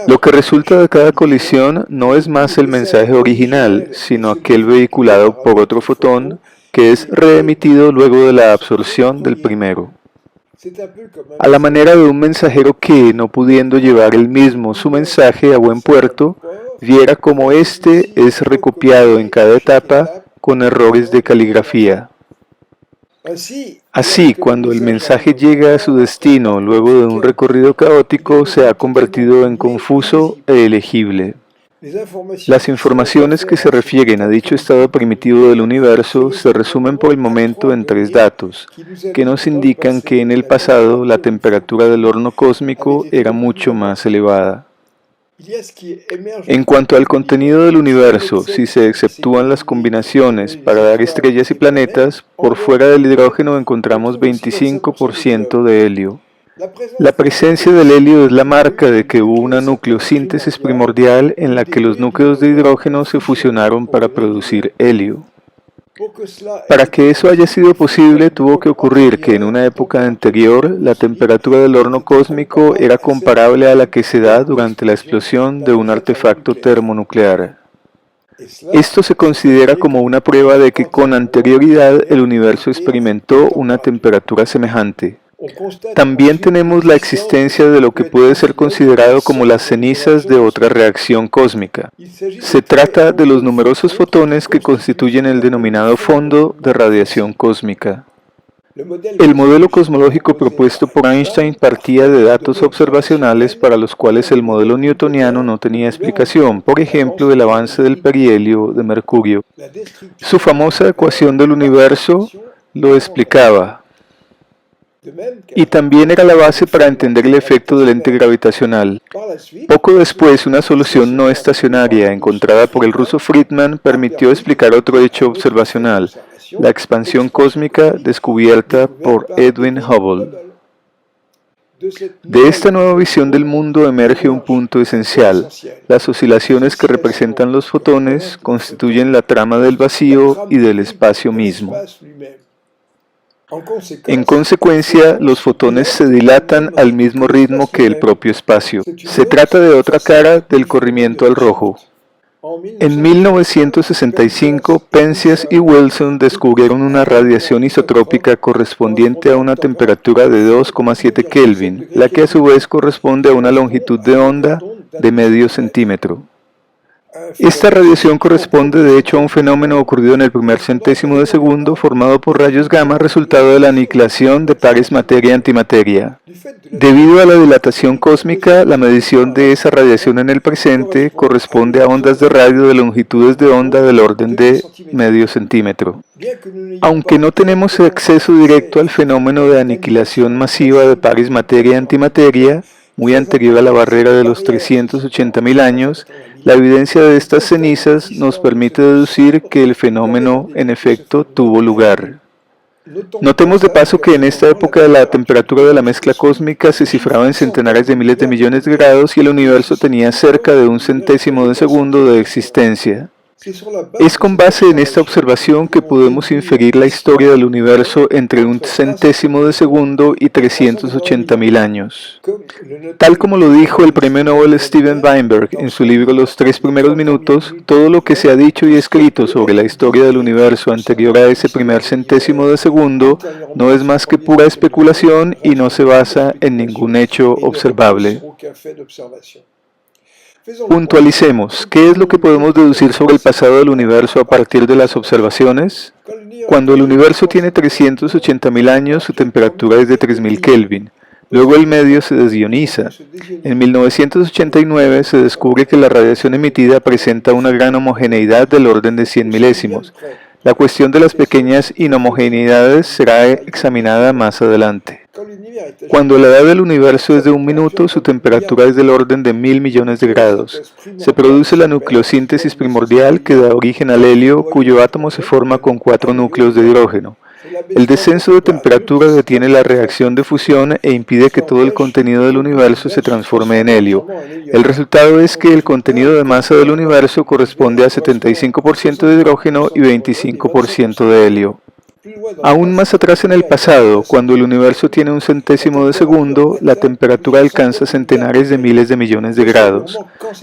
Lo que resulta de cada colisión no es más el mensaje original, sino aquel vehiculado por otro fotón que es reemitido luego de la absorción del primero. A la manera de un mensajero que, no pudiendo llevar él mismo su mensaje a buen puerto, viera cómo éste es recopiado en cada etapa con errores de caligrafía. Así, cuando el mensaje llega a su destino luego de un recorrido caótico, se ha convertido en confuso e ilegible. Las informaciones que se refieren a dicho estado primitivo del universo se resumen por el momento en 3 datos, que nos indican que en el pasado la temperatura del horno cósmico era mucho más elevada. En cuanto al contenido del universo, si se exceptúan las combinaciones para dar estrellas y planetas, por fuera del hidrógeno encontramos 25% de helio. La presencia del helio es la marca de que hubo una nucleosíntesis primordial en la que los núcleos de hidrógeno se fusionaron para producir helio. Para que eso haya sido posible, tuvo que ocurrir que en una época anterior la temperatura del horno cósmico era comparable a la que se da durante la explosión de un artefacto termonuclear. Esto se considera como una prueba de que con anterioridad el universo experimentó una temperatura semejante. También tenemos la existencia de lo que puede ser considerado como las cenizas de otra reacción cósmica. Se trata de los numerosos fotones que constituyen el denominado fondo de radiación cósmica. El modelo cosmológico propuesto por Einstein partía de datos observacionales para los cuales el modelo newtoniano no tenía explicación, por ejemplo, el avance del perihelio de Mercurio. Su famosa ecuación del universo lo explicaba. Y también era la base para entender el efecto del ente gravitacional. Poco después, una solución no estacionaria encontrada por el ruso Friedman permitió explicar otro hecho observacional, la expansión cósmica descubierta por Edwin Hubble. De esta nueva visión del mundo emerge un punto esencial. Las oscilaciones que representan los fotones constituyen la trama del vacío y del espacio mismo. En consecuencia, los fotones se dilatan al mismo ritmo que el propio espacio. Se trata de otra cara del corrimiento al rojo. En 1965, Penzias y Wilson descubrieron una radiación isotrópica correspondiente a una temperatura de 2,7 Kelvin, la que a su vez corresponde a una longitud de onda de medio centímetro. Esta radiación corresponde de hecho a un fenómeno ocurrido en el primer centésimo de segundo formado por rayos gamma resultado de la aniquilación de pares materia-antimateria. Debido a la dilatación cósmica, la medición de esa radiación en el presente corresponde a ondas de radio de longitudes de onda del orden de medio centímetro. Aunque no tenemos acceso directo al fenómeno de aniquilación masiva de pares materia-antimateria, muy anterior a la barrera de los 380.000 años, la evidencia de estas cenizas nos permite deducir que el fenómeno, en efecto, tuvo lugar. Notemos de paso que en esta época la temperatura de la mezcla cósmica se cifraba en centenares de miles de millones de grados y el universo tenía cerca de un centésimo de segundo de existencia. Es con base en esta observación que podemos inferir la historia del universo entre un centésimo de segundo y 380.000 años. Tal como lo dijo el premio Nobel Steven Weinberg en su libro Los 3 primeros minutos, todo lo que se ha dicho y escrito sobre la historia del universo anterior a ese primer centésimo de segundo no es más que pura especulación y no se basa en ningún hecho observable. Puntualicemos, ¿qué es lo que podemos deducir sobre el pasado del universo a partir de las observaciones? Cuando el universo tiene 380.000 años, su temperatura es de 3.000 Kelvin. Luego el medio se desioniza. En 1989 se descubre que la radiación emitida presenta una gran homogeneidad del orden de 100 milésimos. La cuestión de las pequeñas inhomogeneidades será examinada más adelante. Cuando la edad del universo es de 1 minuto, su temperatura es del orden de 1.000 millones de grados. Se produce la nucleosíntesis primordial que da origen al helio, cuyo átomo se forma con 4 núcleos de hidrógeno. El descenso de temperatura detiene la reacción de fusión e impide que todo el contenido del universo se transforme en helio. El resultado es que el contenido de masa del universo corresponde a 75% de hidrógeno y 25% de helio. Aún más atrás en el pasado, cuando el universo tiene un centésimo de segundo, la temperatura alcanza centenares de miles de millones de grados.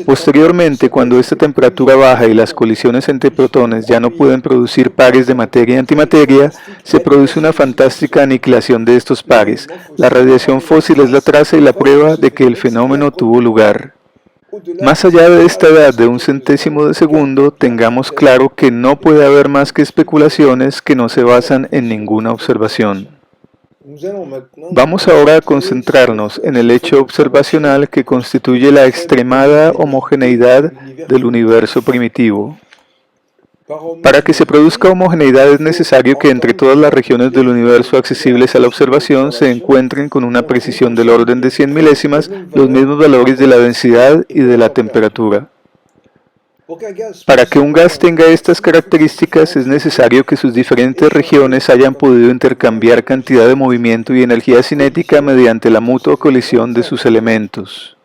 Posteriormente, cuando esta temperatura baja y las colisiones entre protones ya no pueden producir pares de materia y antimateria, se produce una fantástica aniquilación de estos pares. La radiación fósil es la traza y la prueba de que el fenómeno tuvo lugar. Más allá de esta edad de un centésimo de segundo, tengamos claro que no puede haber más que especulaciones que no se basan en ninguna observación. Vamos ahora a concentrarnos en el hecho observacional que constituye la extremada homogeneidad del universo primitivo. Para que se produzca homogeneidad es necesario que entre todas las regiones del universo accesibles a la observación se encuentren con una precisión del orden de 100 milésimas los mismos valores de la densidad y de la temperatura. Para que un gas tenga estas características es necesario que sus diferentes regiones hayan podido intercambiar cantidad de movimiento y energía cinética mediante la mutua colisión de sus elementos.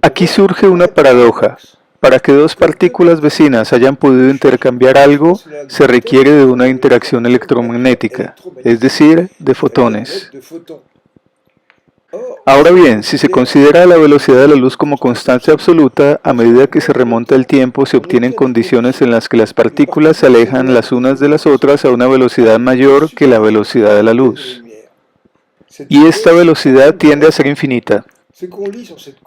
Aquí surge una paradoja. Para que dos partículas vecinas hayan podido intercambiar algo, se requiere de una interacción electromagnética, es decir, de fotones. Ahora bien, si se considera la velocidad de la luz como constante absoluta, a medida que se remonta el tiempo se obtienen condiciones en las que las partículas se alejan las unas de las otras a una velocidad mayor que la velocidad de la luz. Y esta velocidad tiende a ser infinita.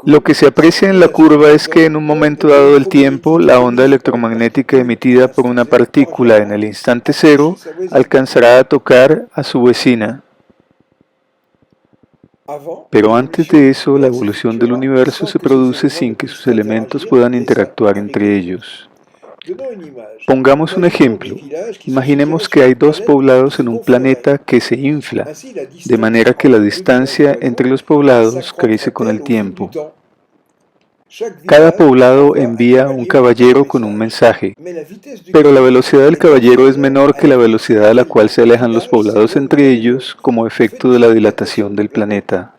Lo que se aprecia en la curva es que en un momento dado del tiempo, la onda electromagnética emitida por una partícula en el instante cero alcanzará a tocar a su vecina. Pero antes de eso, la evolución del universo se produce sin que sus elementos puedan interactuar entre ellos. Pongamos un ejemplo. Imaginemos que hay dos poblados en un planeta que se infla, de manera que la distancia entre los poblados crece con el tiempo. Cada poblado envía un caballero con un mensaje, pero la velocidad del caballero es menor que la velocidad a la cual se alejan los poblados entre ellos como efecto de la dilatación del planeta.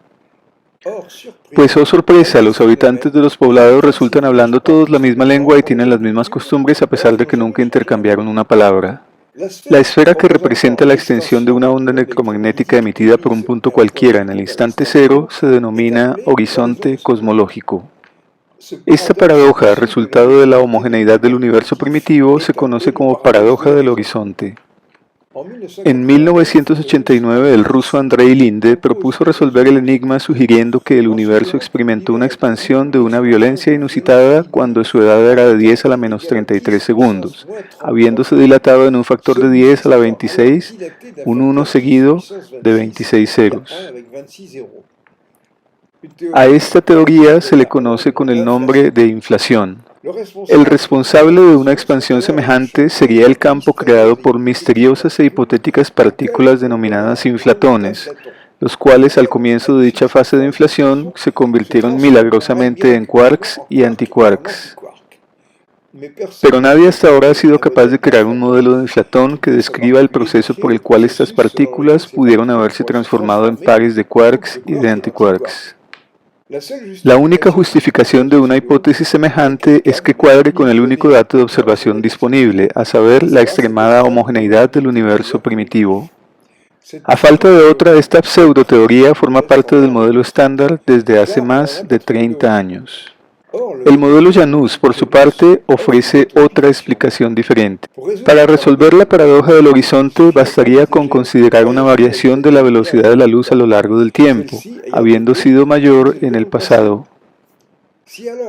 Pues, oh sorpresa, los habitantes de los poblados resultan hablando todos la misma lengua y tienen las mismas costumbres a pesar de que nunca intercambiaron una palabra. La esfera que representa la extensión de una onda electromagnética emitida por un punto cualquiera en el instante cero se denomina horizonte cosmológico. Esta paradoja, resultado de la homogeneidad del universo primitivo, se conoce como paradoja del horizonte. En 1989, el ruso Andrei Linde propuso resolver el enigma sugiriendo que el universo experimentó una expansión de una violencia inusitada cuando su edad era de 10 a la menos 33 segundos, habiéndose dilatado en un factor de 10 a la 26, un 1 seguido de 26 ceros. A esta teoría se le conoce con el nombre de inflación. El responsable de una expansión semejante sería el campo creado por misteriosas e hipotéticas partículas denominadas inflatones, los cuales al comienzo de dicha fase de inflación se convirtieron milagrosamente en quarks y antiquarks. Pero nadie hasta ahora ha sido capaz de crear un modelo de inflatón que describa el proceso por el cual estas partículas pudieron haberse transformado en pares de quarks y de antiquarks. La única justificación de una hipótesis semejante es que cuadre con el único dato de observación disponible, a saber, la extremada homogeneidad del universo primitivo. A falta de otra, esta pseudoteoría forma parte del modelo estándar desde hace más de 30 años. El modelo Janus, por su parte, ofrece otra explicación diferente. Para resolver la paradoja del horizonte, bastaría con considerar una variación de la velocidad de la luz a lo largo del tiempo, habiendo sido mayor en el pasado.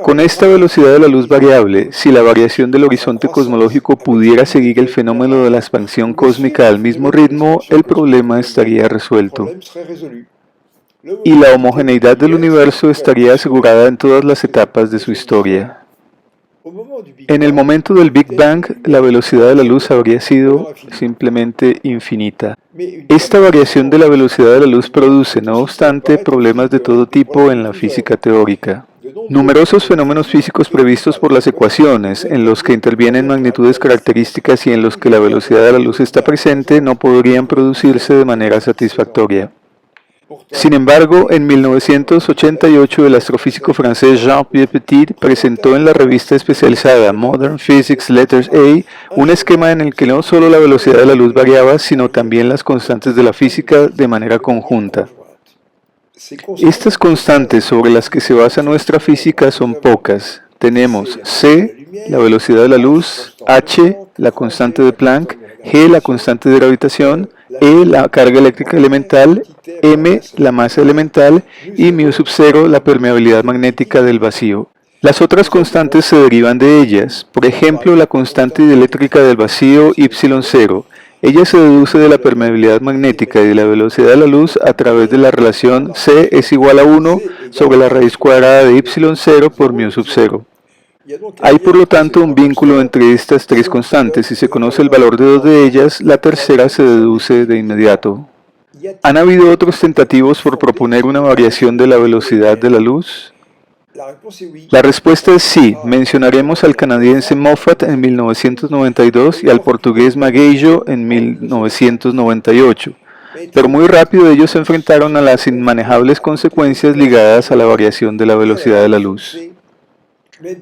Con esta velocidad de la luz variable, si la variación del horizonte cosmológico pudiera seguir el fenómeno de la expansión cósmica al mismo ritmo, el problema estaría resuelto. Y la homogeneidad del universo estaría asegurada en todas las etapas de su historia. En el momento del Big Bang, la velocidad de la luz habría sido simplemente infinita. Esta variación de la velocidad de la luz produce, no obstante, problemas de todo tipo en la física teórica. Numerosos fenómenos físicos previstos por las ecuaciones, en los que intervienen magnitudes características y en los que la velocidad de la luz está presente, no podrían producirse de manera satisfactoria. Sin embargo, en 1988 el astrofísico francés Jean-Pierre Petit presentó en la revista especializada Modern Physics Letters A un esquema en el que no solo la velocidad de la luz variaba, sino también las constantes de la física de manera conjunta. Estas constantes sobre las que se basa nuestra física son pocas. Tenemos c, la velocidad de la luz, h, la constante de Planck, g, la constante de gravitación, E, la carga eléctrica elemental, m, la masa elemental, y μ sub 0, la permeabilidad magnética del vacío. Las otras constantes se derivan de ellas, por ejemplo, la constante eléctrica del vacío y0. Ella se deduce de la permeabilidad magnética y de la velocidad de la luz a través de la relación c es igual a 1 sobre la raíz cuadrada de y0 por μ sub 0. Hay por lo tanto un vínculo entre estas tres constantes. Si se conoce el valor de dos de ellas, la tercera se deduce de inmediato. ¿Han habido otros tentativos por proponer una variación de la velocidad de la luz? La réponse est oui. La respuesta es sí. Mencionaremos al canadiense Moffat en 1992 y al portugués Maguejo en 1998. Pero muy rápido ellos se enfrentaron a las inmanejables consecuencias ligadas a la variación de la velocidad de la luz.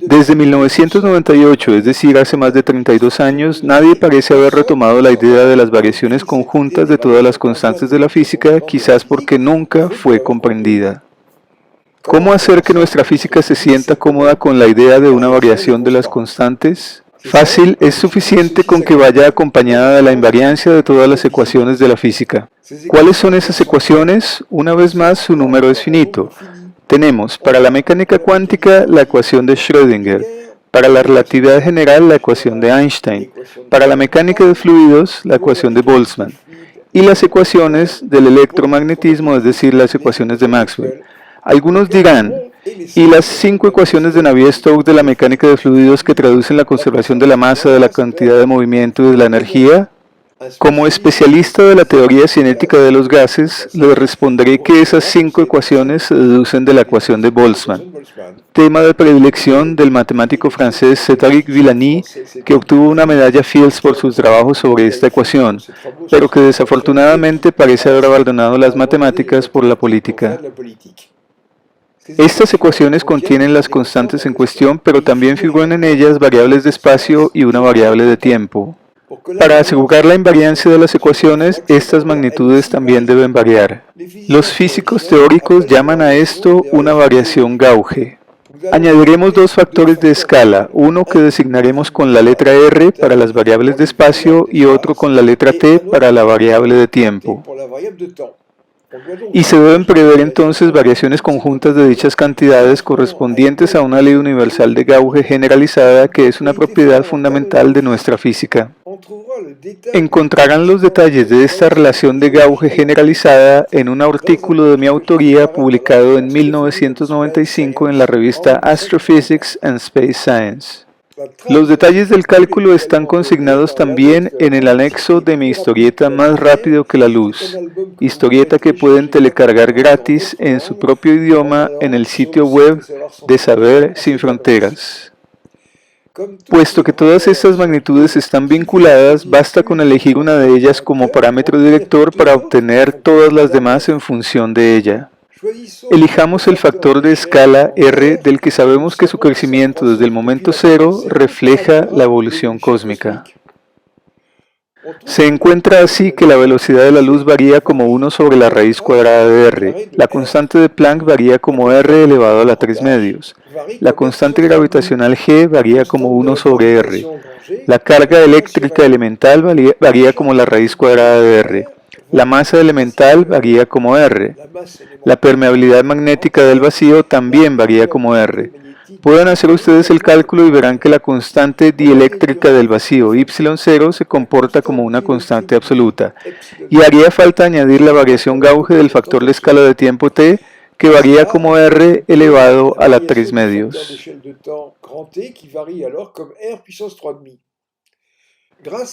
Desde 1998, es decir, hace más de 32 años, nadie parece haber retomado la idea de las variaciones conjuntas de todas las constantes de la física, quizás porque nunca fue comprendida. ¿Cómo hacer que nuestra física se sienta cómoda con la idea de una variación de las constantes? Fácil, es suficiente con que vaya acompañada de la invariancia de todas las ecuaciones de la física. ¿Cuáles son esas ecuaciones? Una vez más, su número es finito. Tenemos para la mecánica cuántica la ecuación de Schrödinger, para la relatividad general la ecuación de Einstein, para la mecánica de fluidos la ecuación de Boltzmann y las ecuaciones del electromagnetismo, es decir, las ecuaciones de Maxwell. Algunos dirán, ¿y las 5 ecuaciones de Navier-Stokes de la mecánica de fluidos que traducen la conservación de la masa, de la cantidad de movimiento y de la energía? Como especialista de la teoría cinética de los gases, le responderé que esas 5 ecuaciones se deducen de la ecuación de Boltzmann, tema de predilección del matemático francés Cédric Villani, que obtuvo una medalla Fields por sus trabajos sobre esta ecuación, pero que desafortunadamente parece haber abandonado las matemáticas por la política. Estas ecuaciones contienen las constantes en cuestión, pero también figuran en ellas variables de espacio y una variable de tiempo. Para asegurar la invariancia de las ecuaciones, estas magnitudes también deben variar. Los físicos teóricos llaman a esto una variación gauge. Añadiremos 2 factores de escala, uno que designaremos con la letra R para las variables de espacio y otro con la letra T para la variable de tiempo. Y se deben prever entonces variaciones conjuntas de dichas cantidades correspondientes a una ley universal de gauge generalizada que es una propiedad fundamental de nuestra física. Encontrarán los detalles de esta relación de gauge generalizada en un artículo de mi autoría publicado en 1995 en la revista Astrophysics and Space Science. Los detalles del cálculo están consignados también en el anexo de mi historieta Más rápido que la luz, historieta que pueden telecargar gratis en su propio idioma en el sitio web de Saber Sin Fronteras. Puesto que todas estas magnitudes están vinculadas, basta con elegir una de ellas como parámetro director para obtener todas las demás en función de ella. Elijamos el factor de escala R del que sabemos que su crecimiento desde el momento cero refleja la evolución cósmica. Se encuentra así que la velocidad de la luz varía como 1 sobre la raíz cuadrada de R, la constante de Planck varía como R elevado a la 3 medios, la constante gravitacional G varía como 1 sobre R, la carga eléctrica elemental varía como la raíz cuadrada de R, la masa elemental varía como R. La permeabilidad magnética del vacío también varía como R. Pueden hacer ustedes el cálculo y verán que la constante dieléctrica del vacío Y0 se comporta como una constante absoluta. Y haría falta añadir la variación gauge del factor de escala de tiempo t, que varía como R elevado a la 3 medios.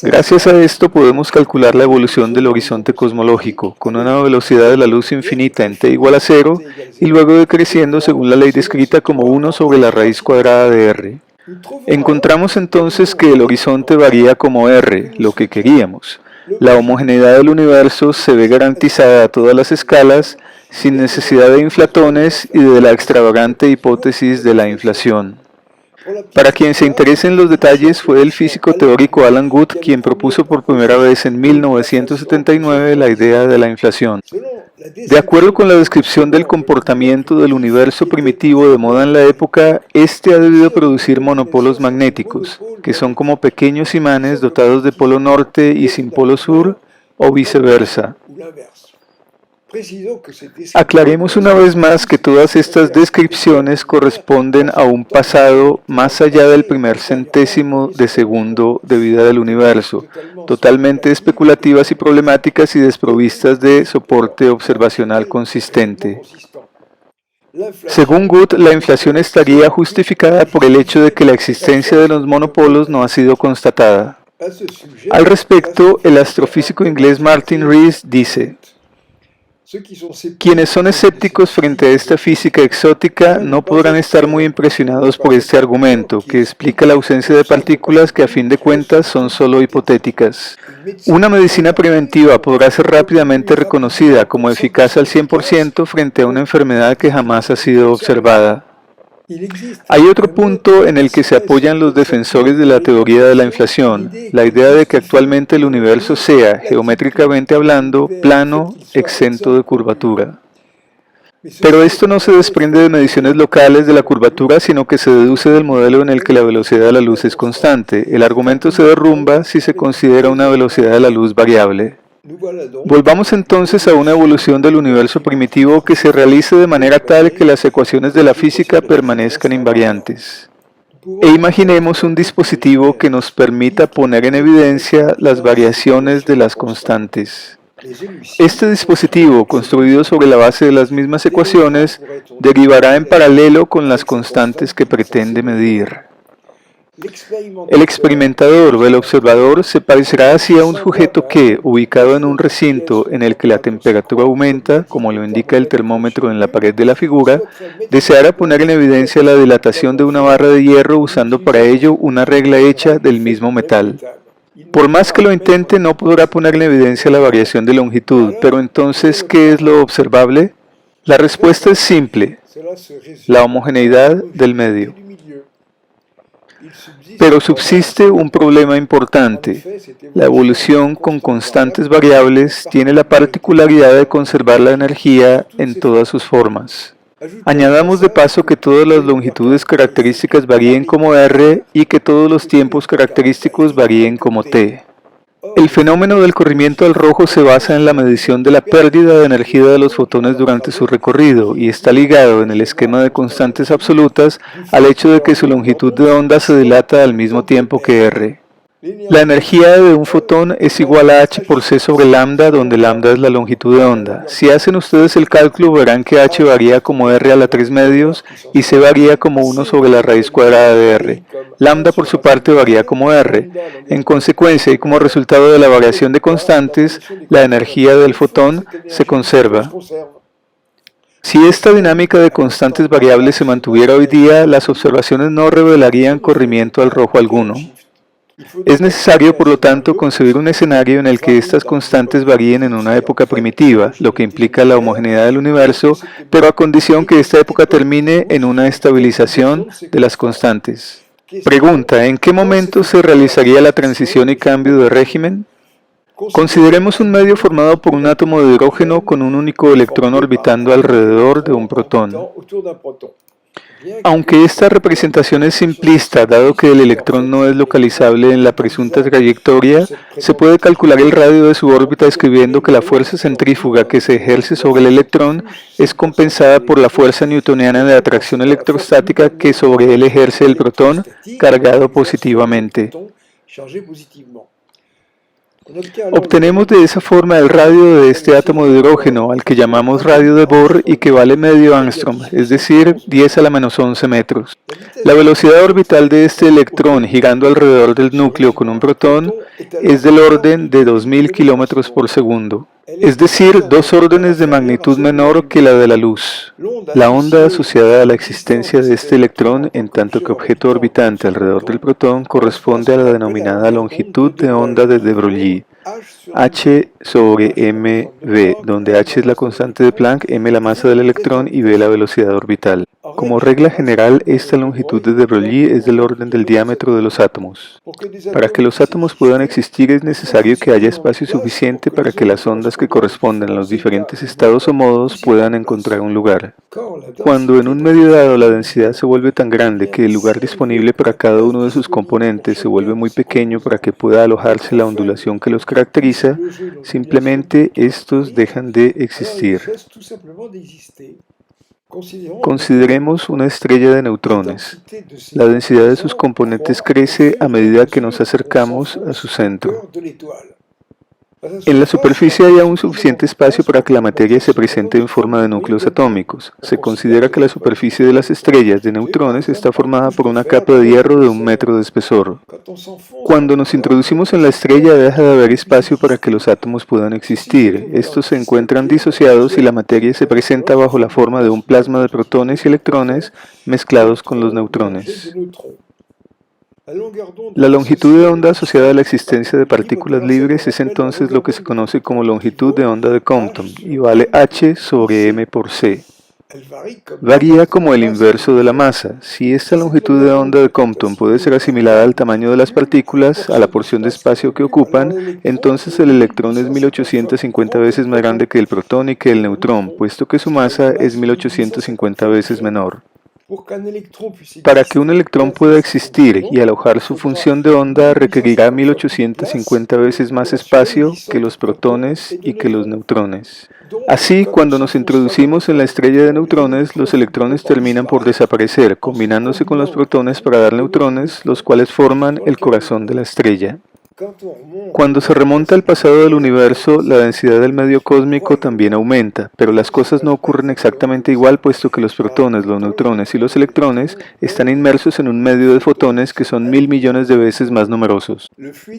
Gracias a esto podemos calcular la evolución del horizonte cosmológico con una velocidad de la luz infinita en t igual a 0 y luego decreciendo según la ley descrita como 1 sobre la raíz cuadrada de r. Encontramos entonces que el horizonte varía como r, lo que queríamos. La homogeneidad del universo se ve garantizada a todas las escalas sin necesidad de inflatones y de la extravagante hipótesis de la inflación. Para quien se interese en los detalles, fue el físico teórico Alan Guth quien propuso por primera vez en 1979 la idea de la inflación. De acuerdo con la descripción del comportamiento del universo primitivo de moda en la época, este ha debido producir monopolos magnéticos, que son como pequeños imanes dotados de polo norte y sin polo sur, o viceversa. Aclaremos una vez más que todas estas descripciones corresponden a un pasado más allá del primer centésimo de segundo de vida del universo, totalmente especulativas y problemáticas y desprovistas de soporte observacional consistente. Según Guth, la inflación estaría justificada por el hecho de que la existencia de los monopolos no ha sido constatada. Al respecto, el astrofísico inglés Martin Rees dice: Ceux qui sont sceptiques Quienes son sont escépticos frente a esta física exótica no podrán estar muy impresionados por este argumento, que explica la ausencia de partículas que a fin de cuentas son solo hipotéticas. une médecine Una medicina preventiva podrá ser rápidamente reconocida como eficaz al 100% frente a una enfermedad que jamás ha sido observada. Il existe Hay otro un punto autre en el que se espèce apoyan los de defensores de la teoría de la inflación, la idea de que actualmente el universo sea, geométricamente hablando, plano, exento de curvatura. Pero esto no se desprende de mediciones locales de la curvatura, sino que se deduce del modelo en el que la velocidad de la luz es constante. El argumento se derrumba si se considera una velocidad de la luz variable. Nous voilà donc Volvamos entonces a una evolución del universo primitivo que se realice de manera tal que las ecuaciones de la física permanezcan invariantes. E imaginemos un dispositivo que nos permita poner en evidencia las variaciones de las constantes. les élucides. Este dispositivo, construido sobre la base de las mismas ecuaciones, derivará en paralelo con las constantes que pretende medir. El experimentador o el observador se parecerá así a un sujeto que, ubicado en un recinto en el que la temperatura aumenta, como lo indica el termómetro en la pared de la figura, deseará poner en evidencia la dilatación de una barra de hierro usando para ello una regla hecha del mismo metal. Por más que lo intente, no podrá poner en evidencia la variación de longitud, pero entonces, ¿qué es lo observable? La respuesta es simple, Cela se résume la homogeneidad del medio. du milieu. Il subsiste Pero subsiste un problema importante. La evolución con constantes variables tiene la particularidad de conservar la energía en todas sus formas. Añadamos de paso que todas las longitudes características varíen como r y que todos los tiempos característicos varíen como t. El fenómeno del corrimiento al rojo se basa en la medición de la pérdida de energía de los fotones durante su recorrido y está ligado en el esquema de constantes absolutas al hecho de que su longitud de onda se dilata al mismo tiempo que r. La energía de un fotón es igual a h por c sobre lambda, donde lambda es la longitud de onda. Si hacen ustedes el cálculo, verán que h varía como r a la 3 medios y c varía como 1 sobre la raíz cuadrada de r. Lambda por su parte varía como r. En consecuencia y como resultado de la variación de constantes, la energía del fotón se conserva. Si esta dinámica de constantes variables se mantuviera hoy día, las observaciones no revelarían corrimiento al rojo alguno. Es necesario, por lo tanto, concebir un escenario en el que estas constantes varíen en una época primitiva, lo que implica la homogeneidad del universo, pero a condición que esta época termine en una estabilización de las constantes. Pregunta, ¿en qué momento se realizaría la transición y cambio de régimen? Consideremos un medio formado por un átomo de hidrógeno con un único electrón orbitando alrededor de un protón. Aunque esta representación es simplista, dado que el electrón no es localizable en la presunta trayectoria, se puede calcular el radio de su órbita escribiendo que la fuerza centrífuga que se ejerce sobre el electrón es compensada por la fuerza newtoniana de atracción electrostática que sobre él ejerce el protón cargado positivamente. Obtenemos de esa forma el radio de este átomo de hidrógeno, al que llamamos radio de Bohr y que vale medio ángstrom, es decir, 10 a la menos 11 metros. La velocidad orbital de este electrón girando alrededor del núcleo con un protón es del orden de 2000 kilómetros por segundo, es decir, 2 órdenes de magnitud menor que la de la luz. La onda asociada a la existencia de este electrón en tanto que objeto orbitante alrededor del protón corresponde a la denominada longitud de onda de de Broglie, h sobre mv, donde h es la constante de Planck, m la masa del electrón y v la velocidad orbital. Como regla general, esta longitud de de Broglie es del orden del diámetro de los átomos. Para que los átomos puedan existir es necesario que haya espacio suficiente para que las ondas que corresponden a los diferentes estados o modos puedan encontrar un lugar. Cuando en un medio dado la densidad se vuelve tan grande que el lugar disponible para cada uno de sus componentes se vuelve muy pequeño para que pueda alojarse la ondulación que los caracteriza, simplemente estos dejan de existir. Consideremos una estrella de neutrones. La densidad de sus componentes crece a medida que nos acercamos a su centro. En la superficie hay aún suficiente espacio para que la materia se presente en forma de núcleos atómicos. Se considera que la superficie de las estrellas de neutrones está formada por una capa de hierro de 1 metro de espesor. Cuando nos introducimos en la estrella deja de haber espacio para que los átomos puedan existir. Estos se encuentran disociados y la materia se presenta bajo la forma de un plasma de protones y electrones mezclados con los neutrones. La longitud de onda asociada a la existencia de partículas libres es entonces lo que se conoce como longitud de onda de Compton y vale h sobre m por c. Varía como el inverso de la masa. Si esta longitud de onda de Compton puede ser asimilada al tamaño de las partículas, a la porción de espacio que ocupan, entonces el electrón es 1850 veces más grande que el protón y que el neutrón, puesto que su masa es 1850 veces menor. Para que un electrón pueda existir y alojar su función de onda requerirá 1850 veces más espacio que los protones y que los neutrones. Así, cuando nos introducimos en la estrella de neutrones, los electrones terminan por desaparecer, combinándose con los protones para dar neutrones, los cuales forman el corazón de la estrella. Cuando se remonta al pasado del universo, la densidad del medio cósmico también aumenta, pero las cosas no ocurren exactamente igual puesto que los protones, los neutrones y los electrones están inmersos en un medio de fotones que son 1000 millones de veces más numerosos.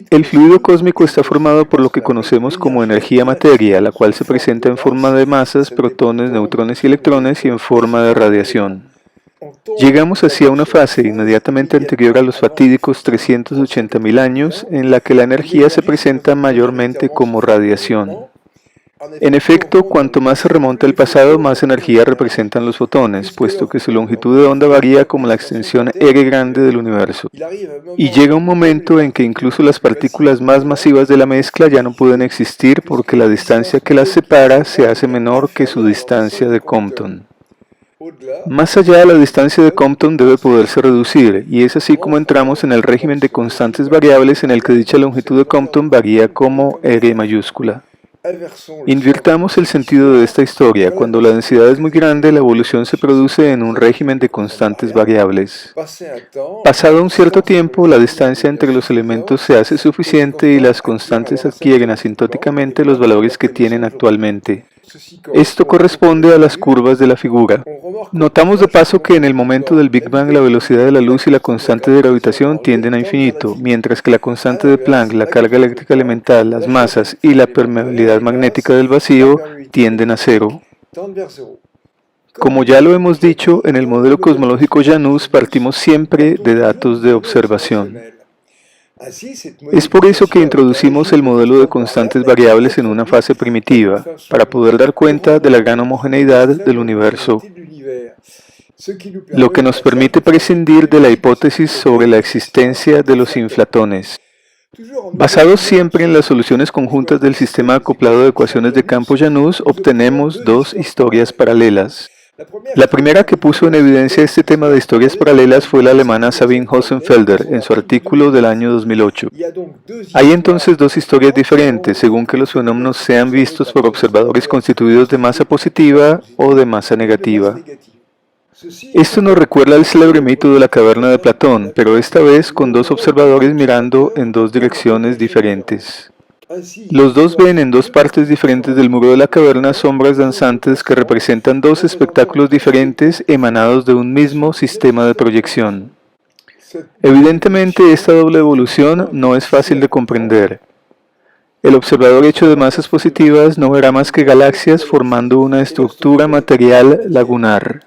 El fluido cósmico está formado por lo que conocemos como energía-materia, la cual se presenta en forma de masas, protones, neutrones y electrones y en forma de radiación. Llegamos así a una fase inmediatamente anterior a los fatídicos 380.000 años en la que la energía se presenta mayormente como radiación. En efecto, cuanto más se remonta el pasado, más energía representan los fotones, puesto que su longitud de onda varía como la extensión R grande del universo. Y llega un momento en que incluso las partículas más masivas de la mezcla ya no pueden existir porque la distancia que las separa se hace menor que su distancia de Compton. Más allá, la distancia de Compton debe poderse reducir, y es así como entramos en el régimen de constantes variables en el que dicha longitud de Compton varía como R mayúscula. Invirtamos el sentido de esta historia. Cuando la densidad es muy grande, la evolución se produce en un régimen de constantes variables. Pasado un cierto tiempo, la distancia entre los elementos se hace suficiente y las constantes adquieren asintóticamente los valores que tienen actualmente. Esto corresponde a las curvas de la figura. Notamos de paso que en el momento del Big Bang la velocidad de la luz y la constante de gravitación tienden a infinito, mientras que la constante de Planck, la carga eléctrica elemental, las masas y la permeabilidad magnética del vacío tienden a cero. Como ya lo hemos dicho, en el modelo cosmológico Janus partimos siempre de datos de observación. Es por eso que introducimos el modelo de constantes variables en una fase primitiva, para poder dar cuenta de la gran homogeneidad del universo, lo que nos permite prescindir de la hipótesis sobre la existencia de los inflatones. Basados siempre en las soluciones conjuntas del sistema acoplado de ecuaciones de campo Janus, obtenemos dos historias paralelas. La primera que puso en evidencia este tema de historias paralelas fue la alemana Sabine Hossenfelder en su artículo del año 2008. Hay entonces dos historias diferentes según que los fenómenos sean vistos por observadores constituidos de masa positiva o de masa negativa. Esto nos recuerda al célebre mito de la caverna de Platón, pero esta vez con dos observadores mirando en dos direcciones diferentes. Los dos ven en dos partes diferentes del muro de la caverna sombras danzantes que representan dos espectáculos diferentes emanados de un mismo sistema de proyección. Evidentemente, esta doble evolución no es fácil de comprender. El observador hecho de masas positivas no verá más que galaxias formando una estructura material lagunar.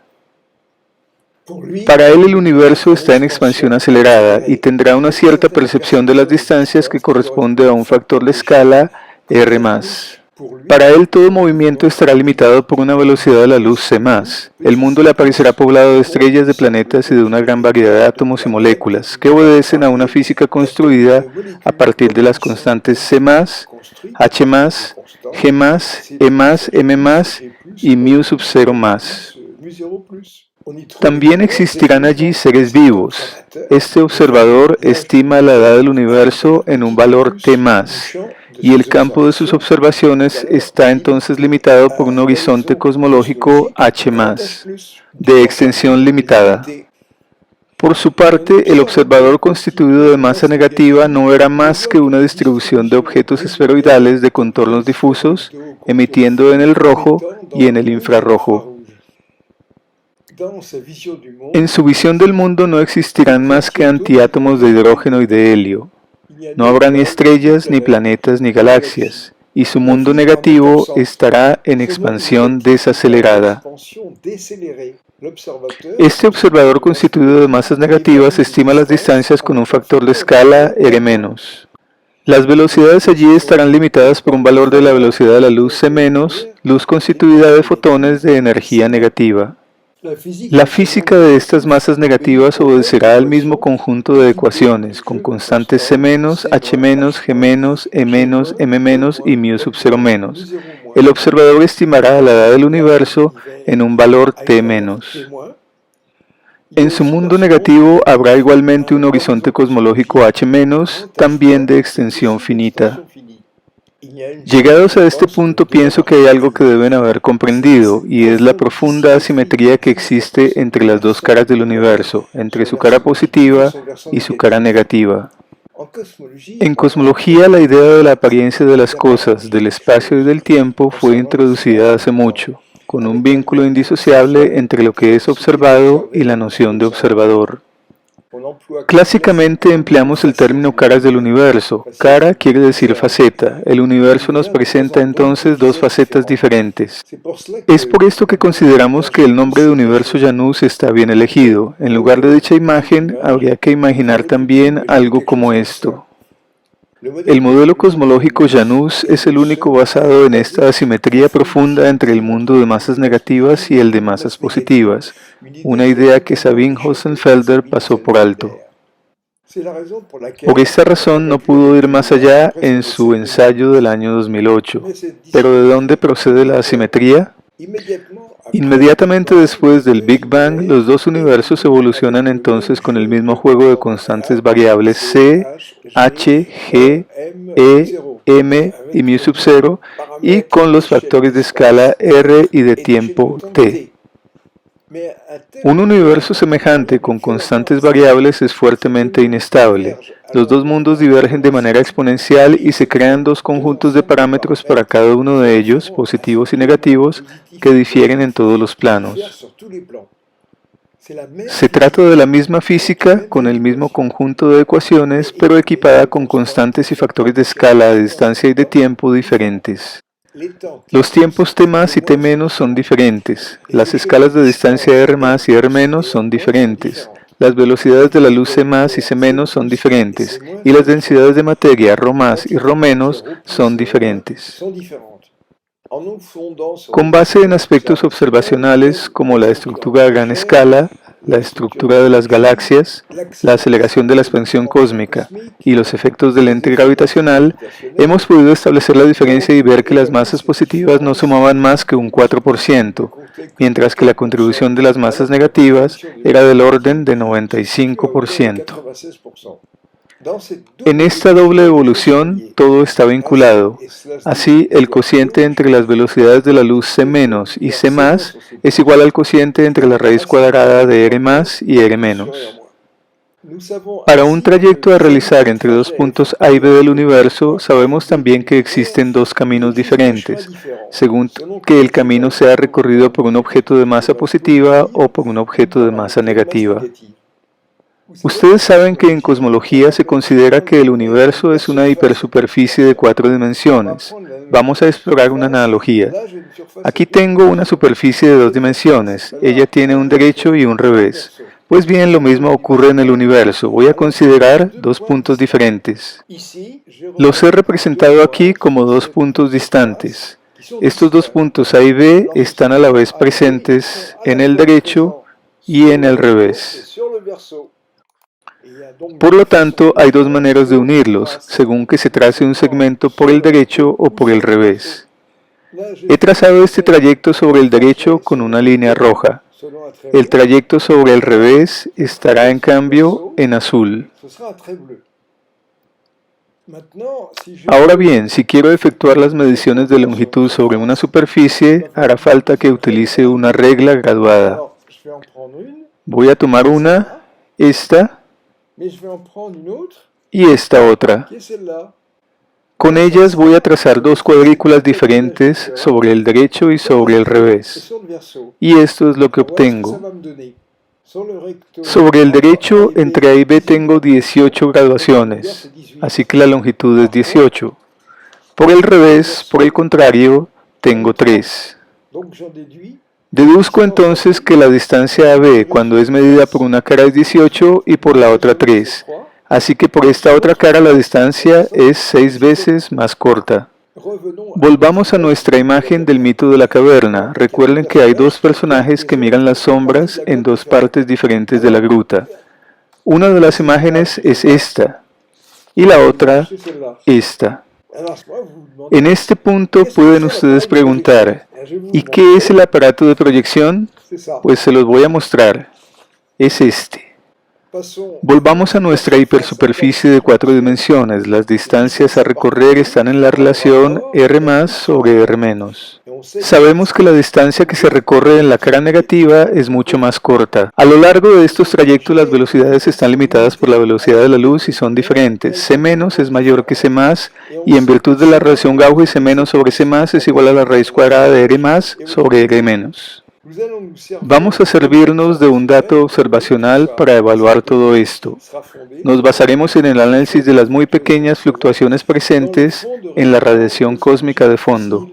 Para él el universo está en expansión acelerada y tendrá una cierta percepción de las distancias que corresponde a un factor de escala R+. Para él todo movimiento estará limitado por una velocidad de la luz c+. El mundo le aparecerá poblado de estrellas, de planetas y de una gran variedad de átomos y moléculas que obedecen a una física construida a partir de las constantes c+, h+, g+, e+, m+, y μ0+. También existirán allí seres vivos. Este observador estima la edad del universo en un valor t+, y el campo de sus observaciones está entonces limitado por un horizonte cosmológico h+, de extensión limitada. Por su parte, el observador constituido de masa negativa no verá más que una distribución de objetos esferoidales de contornos difusos, emitiendo en el rojo y en el infrarrojo. En su visión del mundo no existirán más que antiátomos de hidrógeno y de helio. No habrá ni estrellas, ni planetas, ni galaxias, y su mundo negativo estará en expansión desacelerada. Este observador constituido de masas negativas estima las distancias con un factor de escala R-. Las velocidades allí estarán limitadas por un valor de la velocidad de la luz C-, luz constituida de fotones de energía negativa. La física de estas masas negativas obedecerá al mismo conjunto de ecuaciones, con constantes C-, H-, G-, E-, M- y μ sub 0-. El observador estimará la edad del universo en un valor T-. En su mundo negativo habrá igualmente un horizonte cosmológico H-, también de extensión finita. Llegados a este punto pienso que hay algo que deben haber comprendido, y es la profunda asimetría que existe entre las dos caras del universo, entre su cara positiva y su cara negativa. En cosmología, la idea de la apariencia de las cosas, del espacio y del tiempo fue introducida hace mucho, con un vínculo indisociable entre lo que es observado y la noción de observador. Clásicamente empleamos el término caras del universo. Cara quiere decir faceta. El universo nos presenta entonces dos facetas diferentes. Es por esto que consideramos que el nombre de universo Janus está bien elegido. En lugar de dicha imagen, habría que imaginar también algo como esto. El modelo cosmológico Janus es el único basado en esta asimetría profunda entre el mundo de masas negativas y el de masas positivas, una idea que Sabine Hossenfelder pasó por alto. Por esta razón no pudo ir más allá en su ensayo del año 2008. ¿Pero de dónde procede la asimetría? Inmediatamente después del Big Bang, los dos universos evolucionan entonces con el mismo juego de constantes variables C, H, G, E, M y μ sub 0 y con los factores de escala R y de tiempo T. Un universo semejante con constantes variables es fuertemente inestable. Los dos mundos divergen de manera exponencial y se crean dos conjuntos de parámetros para cada uno de ellos, positivos y negativos, que difieren en todos los planos. Se trata de la misma física, con el mismo conjunto de ecuaciones, pero equipada con constantes y factores de escala, de distancia y de tiempo diferentes. Los tiempos T+ y T- son diferentes, las escalas de distancia R+ y R- son diferentes, las velocidades de la luz C+ y C- son diferentes, y las densidades de materia ρ+ y ρ- son diferentes. Con base en aspectos observacionales como la estructura a gran escala, la estructura de las galaxias, la aceleración de la expansión cósmica y los efectos del lente gravitacional, hemos podido establecer la diferencia y ver que las masas positivas no sumaban más que un 4%, mientras que la contribución de las masas negativas era del orden de 95%. En esta doble evolución, todo está vinculado. Así, el cociente entre las velocidades de la luz C- y C+ es igual al cociente entre la raíz cuadrada de R+ y R-. Para un trayecto a realizar entre dos puntos A y B del universo, sabemos también que existen dos caminos diferentes, según que el camino sea recorrido por un objeto de masa positiva o por un objeto de masa negativa. Ustedes saben que en cosmología se considera que el universo es una hipersuperficie de 4 dimensiones. Vamos a explorar una analogía. Aquí tengo una superficie de 2 dimensiones. Ella tiene un derecho y un revés. Pues bien, lo mismo ocurre en el universo. Voy a considerar dos puntos diferentes. Los he representado aquí como dos puntos distantes. Estos dos puntos A y B están a la vez presentes en el derecho y en el revés. Por lo tanto, hay dos maneras de unirlos, según que se trace un segmento por el derecho o por el revés. He trazado este trayecto sobre el derecho con una línea roja. El trayecto sobre el revés estará en cambio en azul. Ahora bien, si quiero efectuar las mediciones de longitud sobre una superficie, hará falta que utilice una regla graduada. Voy a tomar una esta mais je vais en prendre une autre y esta otra. qui est celle-là. Con ellas voy a trazar dos cuadrículas diferentes sobre el derecho y sobre el Et revés. sur le verso. Y esto es lo que On va voir ce que ça obtengo. va me donner. Sur le recto, Sobre el derecho, entre entre A y B tengo 18 graduaciones, así que la longitud es 18. Por el revés, por el contrario, tengo 3. Donc j'en déduis Deduzco entonces que la distancia AB cuando es medida por una cara es 18 y por la otra 3. Así que por esta otra cara la distancia es 6 veces más corta. revenons Volvamos a nuestra imagen del mito de la caverna. Recuerden que hay dos personajes que miran las sombras en dos partes diferentes de la gruta. Una de las imágenes es esta y la otra c'est celle-là. esta. Alors à ce moment, vous vous demandez, En este punto pueden ustedes preguntar, je vais vous ¿y qué es el aparato de proyección? c'est ça. Pues se los voy a mostrar. Es este. Passons Volvamos a nuestra hipersuperficie de 4 dimensiones. Las distancias a recorrer están en la relación R más sobre R menos. et on sait Sabemos que la distancia que se recorre en la cara negativa es mucho más corta. A lo largo de estos trayectos las velocidades están limitadas por la velocidad de la luz y son diferentes. C menos es mayor que C más y en virtud de la relación Gauss C menos sobre C más es igual a la raíz cuadrada de R más sobre R menos. nous allons nous servir Vamos a servirnos de un dato observacional para evaluar todo esto. sera fondé Nos basaremos en el análisis de las muy pequeñas fluctuaciones presentes en la radiación cósmica de fondo.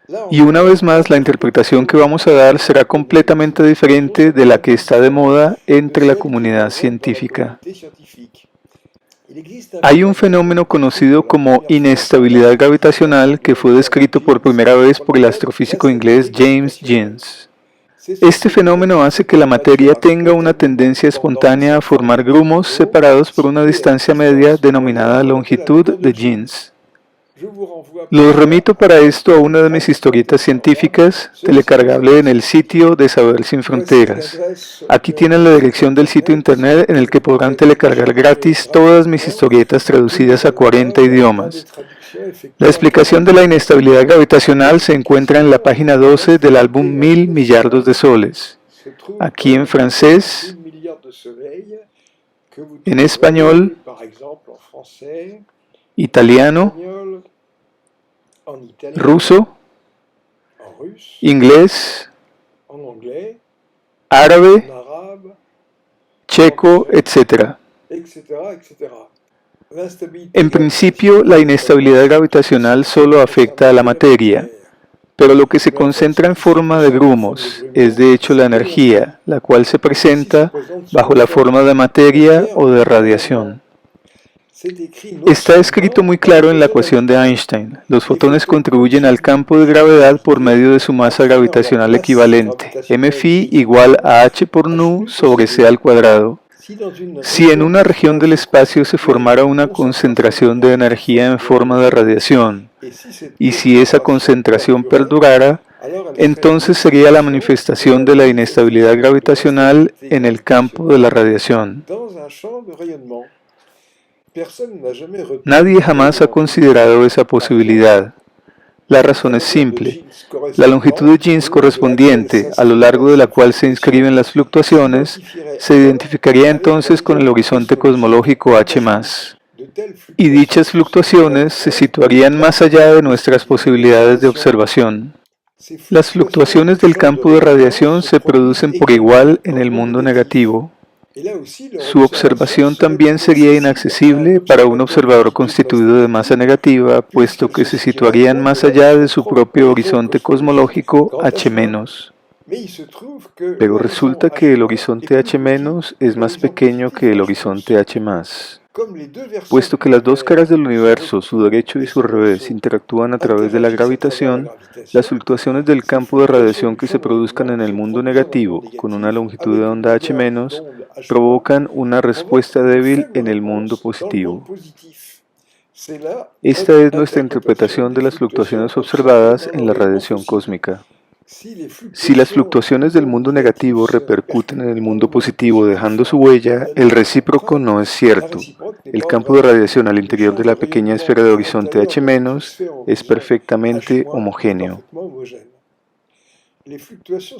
là on Y una vez más, la interpretación que vamos a dar será completamente diferente de la que está de moda entre la comunidad científica. scientifique. Il existe un Hay un fenómeno conocido como inestabilidad gravitacional que fue descrito por primera vez por el astrofísico inglés James Jeans. Este fenómeno hace que la materia tenga una tendencia espontánea a formar grumos separados por una distancia media denominada longitud de Jeans. je vous renvoie Los remito para esto a una de mis historietas científicas, telecargable en el sitio de Saber Sin Fronteras. Aquí tienen la dirección del sitio internet en el que podrán telecargar gratis todas mis historietas traducidas a 40 idiomas. La explicación de la inestabilidad gravitacional se encuentra en la página 12 del álbum 1000 millardos de soles. Aquí en francés, en español, par exemple en français, italiano, espagnol, en italien, ruso, en russe, inglés, en anglais, árabe, en arabe, checo, etc. etc., etc. L'instabilité En principio, la inestabilidad gravitacional solo afecta a la materia, pero lo que se concentra en forma de grumos es de hecho la energía, la cual se presenta bajo la forma de materia o de radiación. c'est écrit Está escrito muy claro en la ecuación de Einstein. Los fotones contribuyen al campo de gravedad por medio de su masa gravitacional equivalente, mφ igual a h por nu sobre c al cuadrado. Si en una región del espacio se formara una concentración de energía en forma de radiación, y si esa concentración perdurara, entonces sería la manifestación de la inestabilidad gravitacional en el campo de la radiación. dans un champ de rayonnement. Personne n'a jamais retenu Nadie jamás ha considerado esa posibilidad. La razón es simple. La longitud de Jeans correspondiente, a lo largo de la cual se inscriben las fluctuaciones, se identificaría entonces con el horizonte cosmológico H+. Y dichas fluctuaciones se situarían más allá de nuestras posibilidades de observación. Las fluctuaciones del campo de radiación se producen por igual en el mundo negativo. Su observación también sería inaccesible para un observador constituido de masa negativa, puesto que se situarían más allá de su propio horizonte cosmológico H-. Pero resulta que el horizonte H- es más pequeño que el horizonte H+. Puesto que las dos caras del universo, su derecho y su revés, interactúan a través de la gravitación, las fluctuaciones del campo de radiación que se produzcan en el mundo negativo, con una longitud de onda H-, provocan una respuesta débil en el mundo positivo. Esta es nuestra interpretación de las fluctuaciones observadas en la radiación cósmica. Si las fluctuaciones del mundo negativo repercuten en el mundo positivo dejando su huella, el recíproco no es cierto. El campo de radiación al interior de la pequeña esfera de horizonte H- es perfectamente homogéneo.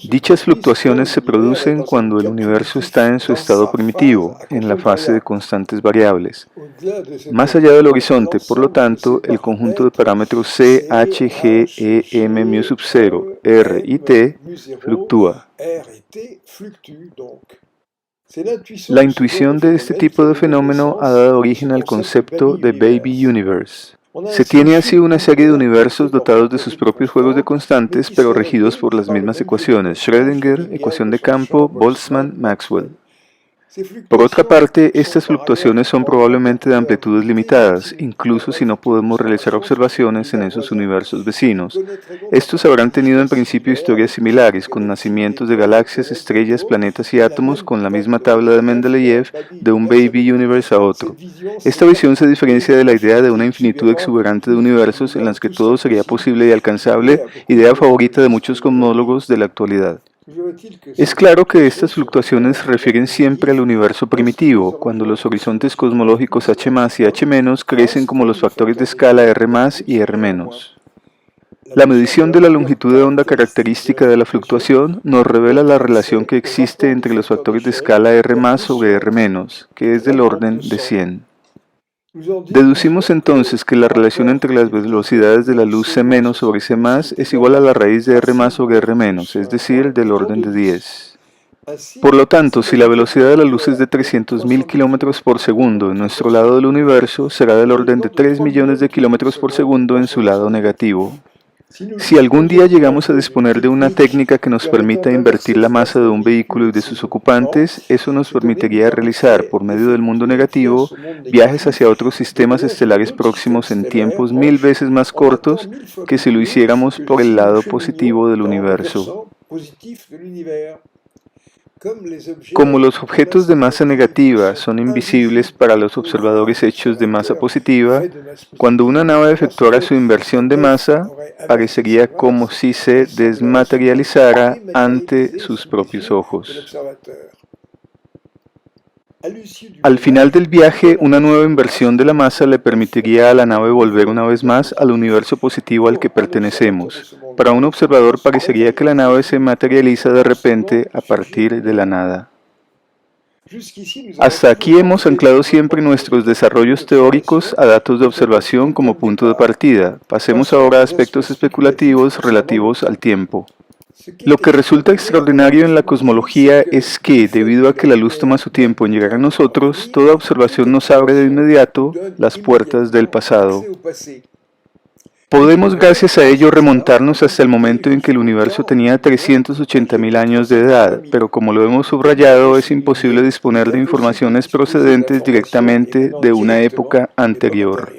Dichas fluctuaciones se producen cuando el universo está en su estado primitivo, en la fase de constantes variables. Más allá del horizonte, por lo tanto, el conjunto de parámetros C, H, G, E, M, μ sub 0, R y T fluctúa. La intuición de este tipo de fenómeno ha dado origen al concepto de Baby Universe. Se tiene así una serie de universos dotados de sus propios juegos de constantes, pero regidos por las mismas ecuaciones: Schrödinger, ecuación de campo, Boltzmann, Maxwell. Por otra parte, estas fluctuaciones son probablemente de amplitudes limitadas, incluso si no podemos realizar observaciones en esos universos vecinos. Estos habrán tenido en principio historias similares, con nacimientos de galaxias, estrellas, planetas y átomos con la misma tabla de Mendeleev de un baby universe a otro. Esta visión se diferencia de la idea de una infinitud exuberante de universos en las que todo sería posible y alcanzable, idea favorita de muchos cosmólogos de la actualidad. Es claro que estas fluctuaciones se refieren siempre al universo primitivo, cuando los horizontes cosmológicos H+ y H- crecen como los factores de escala R+ y R-. La medición de la longitud de onda característica de la fluctuación nos revela la relación que existe entre los factores de escala R+ sobre R-, que es del orden de 100. Deducimos entonces que la relación entre las velocidades de la luz C- sobre C+ es igual a la raíz de R+ sobre R-, es decir, del orden de 10. Por lo tanto, si la velocidad de la luz es de 300.000 km por segundo en nuestro lado del universo, será del orden de 3 millones de km por segundo en su lado negativo. Si algún día llegamos a disponer de una técnica que nos permita invertir la masa de un vehículo y de sus ocupantes, eso nos permitiría realizar, por medio del mundo negativo, viajes hacia otros sistemas estelares próximos en tiempos 1000 veces más cortos que si lo hiciéramos por el lado positivo del universo. Como los objetos de masa negativa son invisibles para los observadores hechos de masa positiva, cuando una nave efectuara su inversión de masa, parecería como si se desmaterializara ante sus propios ojos. Al final del viaje, una nueva inversión de la masa le permitiría a la nave volver una vez más al universo positivo al que pertenecemos. Para un observador parecería que la nave se materializa de repente a partir de la nada. Hasta aquí hemos anclado siempre nuestros desarrollos teóricos a datos de observación como punto de partida. Pasemos ahora a aspectos especulativos relativos al tiempo. Lo que resulta extraordinario en la cosmología es que, debido a que la luz toma su tiempo en llegar a nosotros, toda observación nos abre de inmediato las puertas del pasado. Podemos gracias a ello remontarnos hasta el momento en que el universo tenía 380.000 años de edad, pero como lo hemos subrayado, es imposible disponer de informaciones procedentes directamente de una época anterior.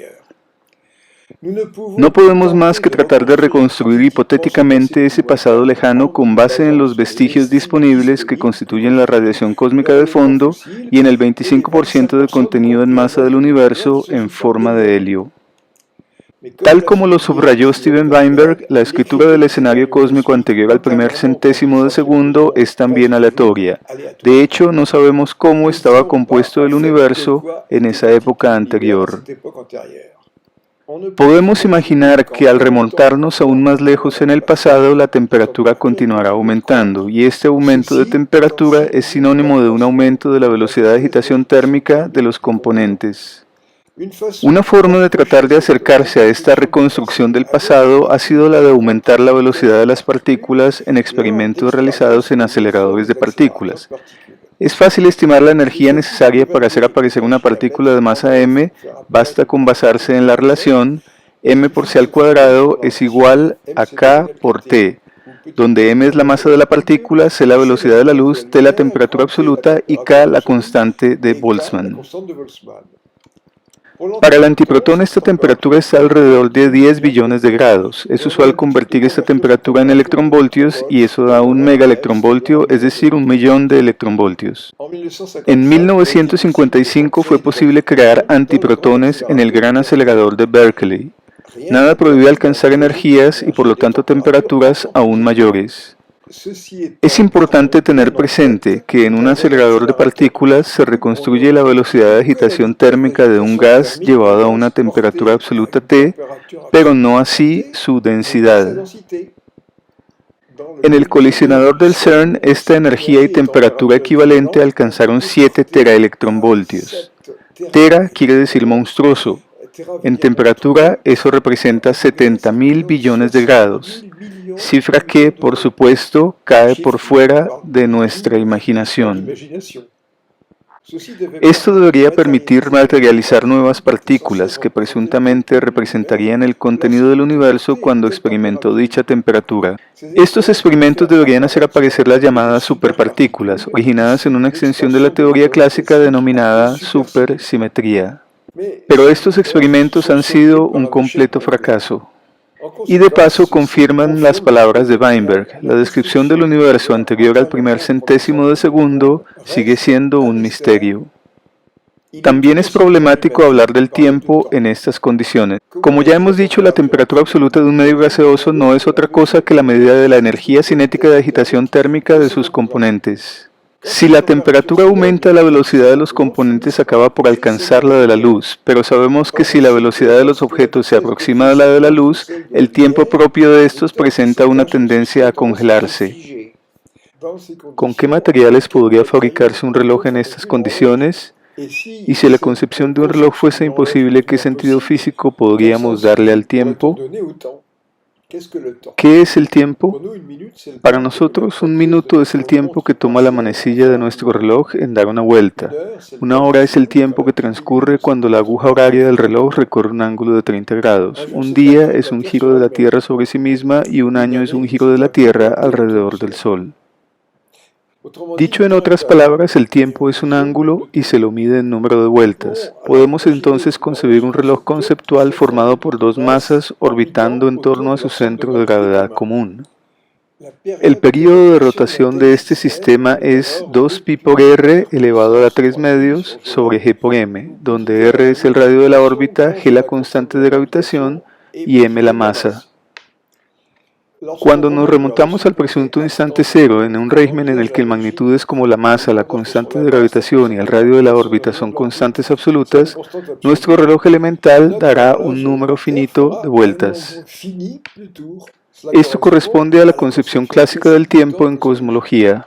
No podemos más que tratar de reconstruir hipotéticamente ese pasado lejano con base en los vestigios disponibles que constituyen la radiación cósmica de fondo y en el 25% de contenido en masa del universo en forma de helio. Tal como lo subrayó Steven Weinberg, la escritura del escenario cósmico anterior al primer centésimo de segundo es también aleatoria. De hecho, no sabemos cómo estaba compuesto el universo en esa época anterior. Podemos imaginar que al remontarnos aún más lejos en el pasado, la temperatura continuará aumentando, y este aumento de temperatura es sinónimo de un aumento de la velocidad de agitación térmica de los componentes. Una forma de tratar de acercarse a esta reconstrucción del pasado ha sido la de aumentar la velocidad de las partículas en experimentos realizados en aceleradores de partículas. Es fácil estimar la energía necesaria para hacer aparecer una partícula de masa m, basta con basarse en la relación m por c al cuadrado es igual a k por t, donde m es la masa de la partícula, c la velocidad de la luz, t la temperatura absoluta y k la constante de Boltzmann. Para el antiprotón esta temperatura está alrededor de 10 billones de grados. Es usual convertir esta temperatura en electronvoltios y eso da un megaelectronvoltio, es decir, 1.000.000 de electronvoltios. En 1955 fue posible crear antiprotones en el gran acelerador de Berkeley. Nada prohibía alcanzar energías y por lo tanto temperaturas aún mayores. Es importante tener presente que en un acelerador de partículas se reconstruye la velocidad de agitación térmica de un gas llevado a una temperatura absoluta T, pero no así su densidad. En el colisionador del CERN, esta energía y temperatura equivalente alcanzaron 7 teraelectronvoltios. Tera quiere decir monstruoso. En temperatura, eso representa 70.000 billones de grados, cifra que, por supuesto, cae por fuera de nuestra imaginación. Esto debería permitir materializar nuevas partículas que presuntamente representarían el contenido del universo cuando experimentó dicha temperatura. Estos experimentos deberían hacer aparecer las llamadas superpartículas, originadas en una extensión de la teoría clásica denominada supersimetría. Pero estos experimentos han sido un completo fracaso. Y de paso confirman las palabras de Weinberg: la descripción del universo anterior al primer centésimo de segundo sigue siendo un misterio. También es problemático hablar del tiempo en estas condiciones. Como ya hemos dicho, la temperatura absoluta de un medio gaseoso no es otra cosa que la medida de la energía cinética de agitación térmica de sus componentes. Si la temperatura aumenta, la velocidad de los componentes acaba por alcanzar la de la luz, pero sabemos que si la velocidad de los objetos se aproxima a la de la luz, el tiempo propio de estos presenta una tendencia a congelarse. ¿Con qué materiales podría fabricarse un reloj en estas condiciones? Y si la concepción de un reloj fuese imposible, ¿qué sentido físico podríamos darle al tiempo? ¿Qué es el tiempo? Para nosotros, un minuto es el tiempo que toma la manecilla de nuestro reloj en dar una vuelta. Una hora es el tiempo que transcurre cuando la aguja horaria del reloj recorre un ángulo de 30 grados. Un día es un giro de la Tierra sobre sí misma y un año es un giro de la Tierra alrededor del Sol. Dicho en otras palabras, el tiempo es un ángulo y se lo mide en número de vueltas. Podemos entonces concebir un reloj conceptual formado por dos masas orbitando en torno a su centro de gravedad común. El período de rotación de este sistema es 2pi por r elevado a la 3 medios sobre g por m, donde r es el radio de la órbita, g la constante de gravitación y m la masa. Cuando nos remontamos al presunto instante cero, en un régimen en el que magnitudes como la masa, la constante de gravitación y el radio de la órbita son constantes absolutas, nuestro reloj elemental dará un número finito de vueltas. Esto corresponde a la concepción clásica del tiempo en cosmología.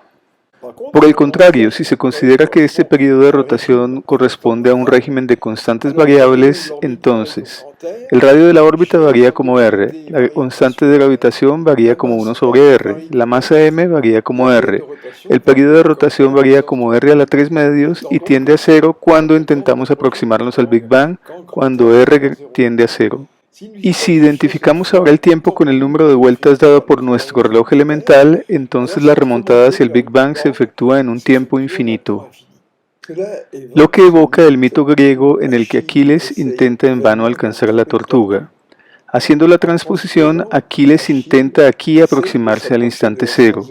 Por el contrario, si se considera que este periodo de rotación corresponde a un régimen de constantes variables, entonces el radio de la órbita varía como r, la constante de gravitación varía como 1 sobre r, la masa m varía como r, el periodo de rotación varía como r a la 3 medios y tiende a 0 cuando intentamos aproximarnos al Big Bang, cuando r tiende a 0. Y si identificamos ahora el tiempo con el número de vueltas dado por nuestro reloj elemental, entonces la remontada hacia el Big Bang se efectúa en un tiempo infinito. Lo que evoca el mito griego en el que Aquiles intenta en vano alcanzar a la tortuga. Haciendo la transposición, Aquiles intenta aquí aproximarse al instante cero.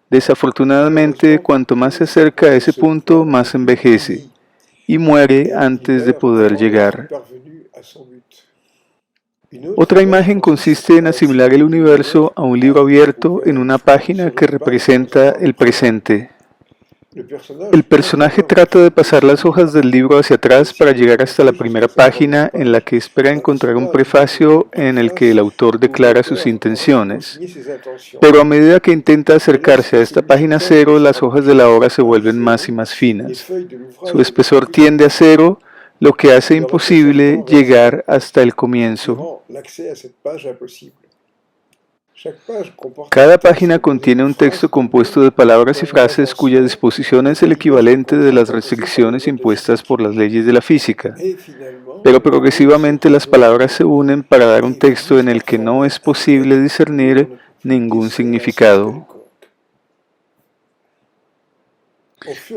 Desafortunadamente, cuanto más se acerca a ese punto, más envejece y muere antes de poder llegar. Otra imagen consiste en asimilar el universo a un libro abierto en una página que representa el presente. El personaje trata de pasar las hojas del libro hacia atrás para llegar hasta la primera página en la que espera encontrar un prefacio en el que el autor declara sus intenciones. Pero a medida que intenta acercarse a esta página cero, las hojas de la obra se vuelven más y más finas. Su espesor tiende a cero, lo que hace imposible llegar hasta el comienzo. Cada página contiene un texto compuesto de palabras y frases cuya disposición es el equivalente de las restricciones impuestas por las leyes de la física, pero progresivamente las palabras se unen para dar un texto en el que no es posible discernir ningún significado.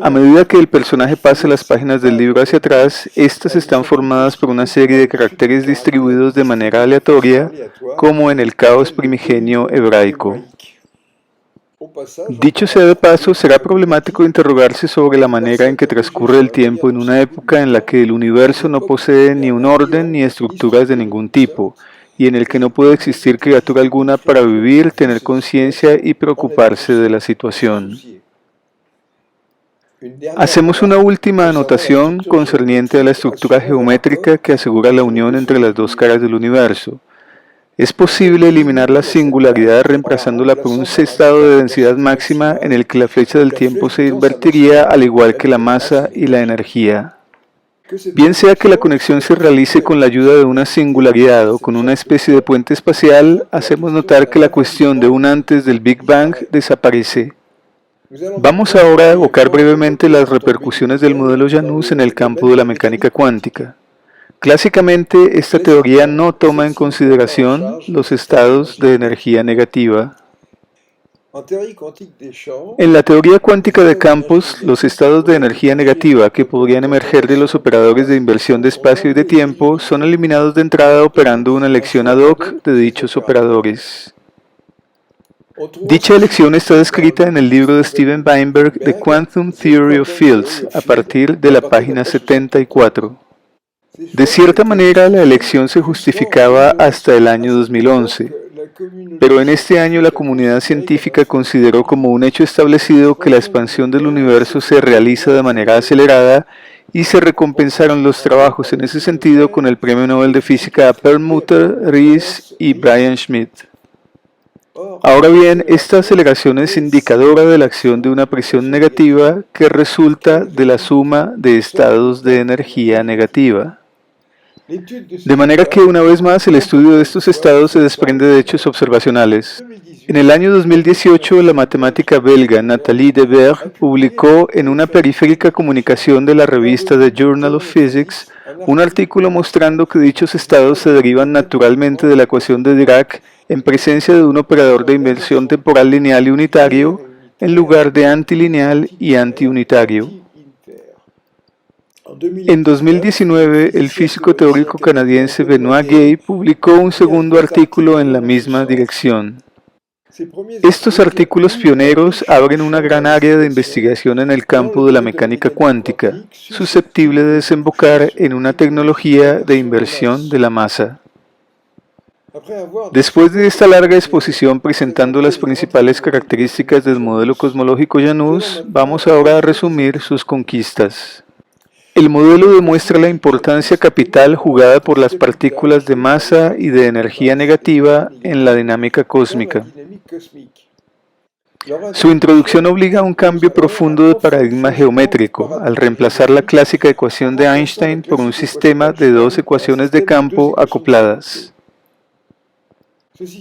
A medida que el personaje pasa las páginas del libro hacia atrás, estas están formadas por una serie de caracteres distribuidos de manera aleatoria, como en el caos primigenio hebraico. Dicho sea de paso, será problemático interrogarse sobre la manera en que transcurre el tiempo en una época en la que el universo no posee ni un orden ni estructuras de ningún tipo, y en el que no puede existir criatura alguna para vivir, tener conciencia y preocuparse de la situación. Hacemos una última anotación concerniente a la estructura geométrica que asegura la unión entre las dos caras del universo. Es posible eliminar la singularidad reemplazándola por un estado de densidad máxima en el que la flecha del tiempo se invertiría al igual que la masa y la energía. Bien sea que la conexión se realice con la ayuda de una singularidad o con una especie de puente espacial, hacemos notar que la cuestión de un antes del Big Bang desaparece. Vamos ahora a evocar brevemente las repercusiones del modelo Janus en el campo de la mecánica cuántica. Clásicamente, esta teoría no toma en consideración los estados de energía negativa. En la teoría cuántica de campos, los estados de energía negativa que podrían emerger de los operadores de inversión de espacio y de tiempo son eliminados de entrada operando una elección ad hoc de dichos operadores. Dicha elección está descrita en el libro de Steven Weinberg The Quantum Theory of Fields, a partir de la página 74. De cierta manera, la elección se justificaba hasta el año 2011, pero en este año la comunidad científica consideró como un hecho establecido que la expansión del universo se realiza de manera acelerada y se recompensaron los trabajos en ese sentido con el Premio Nobel de Física a Perlmutter, Ries y Brian Schmidt. Ahora bien, esta aceleración es indicadora de la acción de una presión negativa que resulta de la suma de estados de energía negativa. De manera que una vez más el estudio de estos estados se desprende de hechos observacionales. En el año 2018, la matemática belga Nathalie Dever publicó en una periférica comunicación de la revista The Journal of Physics un artículo mostrando que dichos estados se derivan naturalmente de la ecuación de Dirac en presencia de un operador de inversión temporal lineal y unitario en lugar de antilineal y antiunitario. En 2019, el físico teórico canadiense Benoit Gay publicó un segundo artículo en la misma dirección. Estos artículos pioneros abren una gran área de investigación en el campo de la mecánica cuántica, susceptible de desembocar en una tecnología de inversión de la masa. Después de esta larga exposición presentando las principales características del modelo cosmológico Janus, vamos ahora a resumir sus conquistas. El modelo demuestra la importancia capital jugada por las partículas de masa y de energía negativa en la dinámica cósmica. Su introducción obliga a un cambio profundo de paradigma geométrico, al reemplazar la clásica ecuación de Einstein por un sistema de dos ecuaciones de campo acopladas.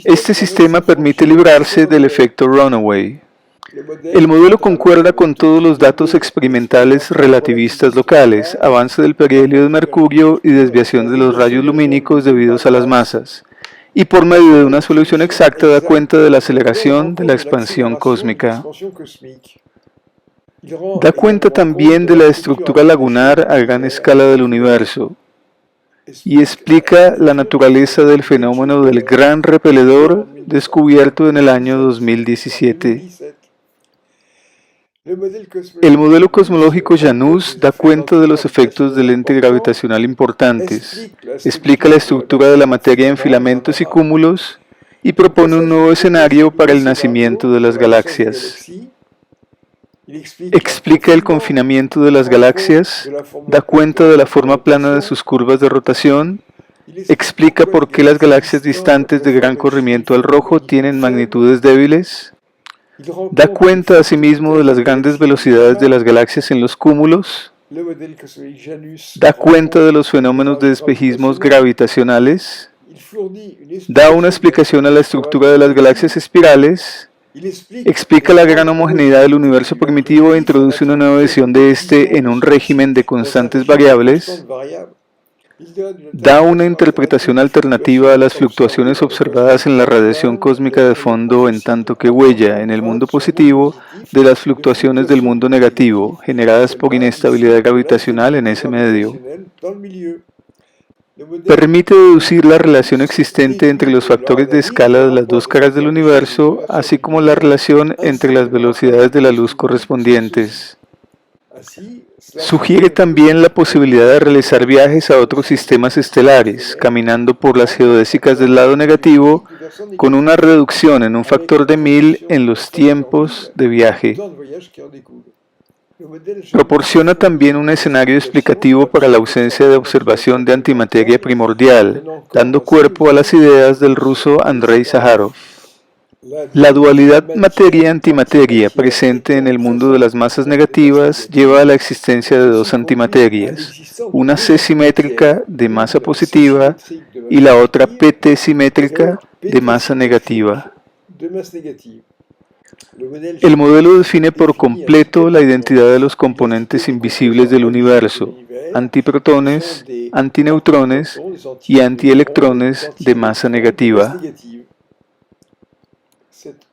Este sistema permite librarse del efecto runaway. El modelo concuerda con todos los datos experimentales relativistas locales, avance del perihelio de mercurio y desviación de los rayos lumínicos debidos a las masas, y por medio de una solución exacta da cuenta de la aceleración de la expansión cósmica. Da cuenta también de la estructura lagunar a gran escala del universo, y explica la naturaleza del fenómeno del gran repeledor descubierto en el año 2017. El modelo cosmológico Janus da cuenta de los efectos del lente gravitacional importantes, explica la estructura de la materia en filamentos y cúmulos y propone un nuevo escenario para el nacimiento de las galaxias. Explica el confinamiento de las galaxias, da cuenta de la forma plana de sus curvas de rotación, explica por qué las galaxias distantes de gran corrimiento al rojo tienen magnitudes débiles, da cuenta asimismo de las grandes velocidades de las galaxias en los cúmulos, da cuenta de los fenómenos de espejismos gravitacionales, da una explicación a la estructura de las galaxias espirales, explica la gran homogeneidad del universo primitivo e introduce una nueva visión de este en un régimen de constantes variables, da una interpretación alternativa a las fluctuaciones observadas en la radiación cósmica de fondo, en tanto que huella en el mundo positivo de las fluctuaciones del mundo negativo, generadas por inestabilidad gravitacional en ese medio. Permite deducir la relación existente entre los factores de escala de las dos caras del universo, así como la relación entre las velocidades de la luz correspondientes. Sugiere también la posibilidad de realizar viajes a otros sistemas estelares, caminando por las geodésicas del lado negativo, con una reducción en un factor de 1000 en los tiempos de viaje. Proporciona también un escenario explicativo para la ausencia de observación de antimateria primordial, dando cuerpo a las ideas del ruso Andrei Sájarov. La dualidad materia-antimateria presente en el mundo de las masas negativas lleva a la existencia de dos antimaterias, una C simétrica de masa positiva y la otra PT simétrica de masa negativa. El modelo define por completo la identidad de los componentes invisibles del universo, antiprotones, antineutrones y antielectrones de masa negativa.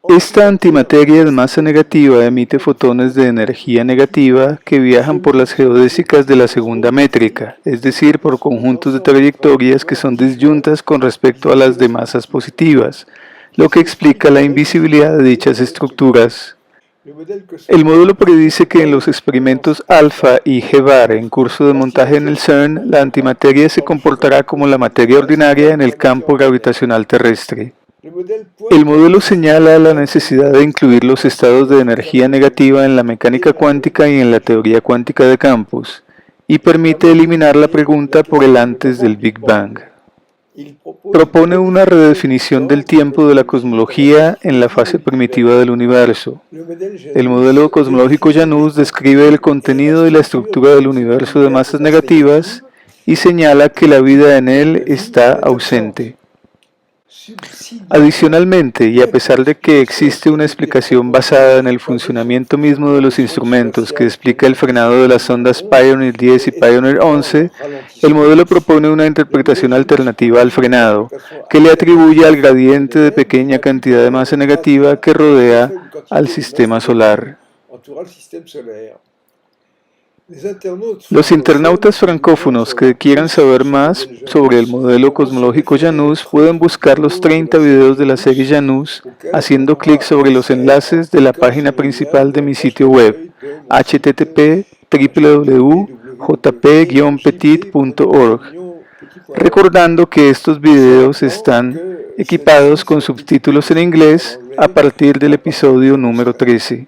Esta antimateria de masa negativa emite fotones de energía negativa que viajan por las geodésicas de la segunda métrica, es decir, por conjuntos de trayectorias que son disyuntas con respecto a las de masas positivas, lo que explica la invisibilidad de dichas estructuras. El modelo predice que en los experimentos alfa y G-bar en curso de montaje en el CERN, la antimateria se comportará como la materia ordinaria en el campo gravitacional terrestre. El modelo señala la necesidad de incluir los estados de energía negativa en la mecánica cuántica y en la teoría cuántica de campos, y permite eliminar la pregunta por el antes del Big Bang. Propone una redefinición del tiempo de la cosmología en la fase primitiva del universo. El modelo cosmológico Janus describe el contenido y la estructura del universo de masas negativas y señala que la vida en él está ausente. Adicionalmente, y a pesar de que existe una explicación basada en el funcionamiento mismo de los instrumentos que explica el frenado de las ondas Pioneer 10 y Pioneer 11, el modelo propone una interpretación alternativa al frenado, que le atribuye al gradiente de pequeña cantidad de masa negativa que rodea al sistema solar. Los internautas francófonos que quieran saber más sobre el modelo cosmológico Janus pueden buscar los 30 videos de la serie Janus haciendo clic sobre los enlaces de la página principal de mi sitio web http://www.jp-petit.org, recordando que estos videos están equipados con subtítulos en inglés a partir del episodio número 13.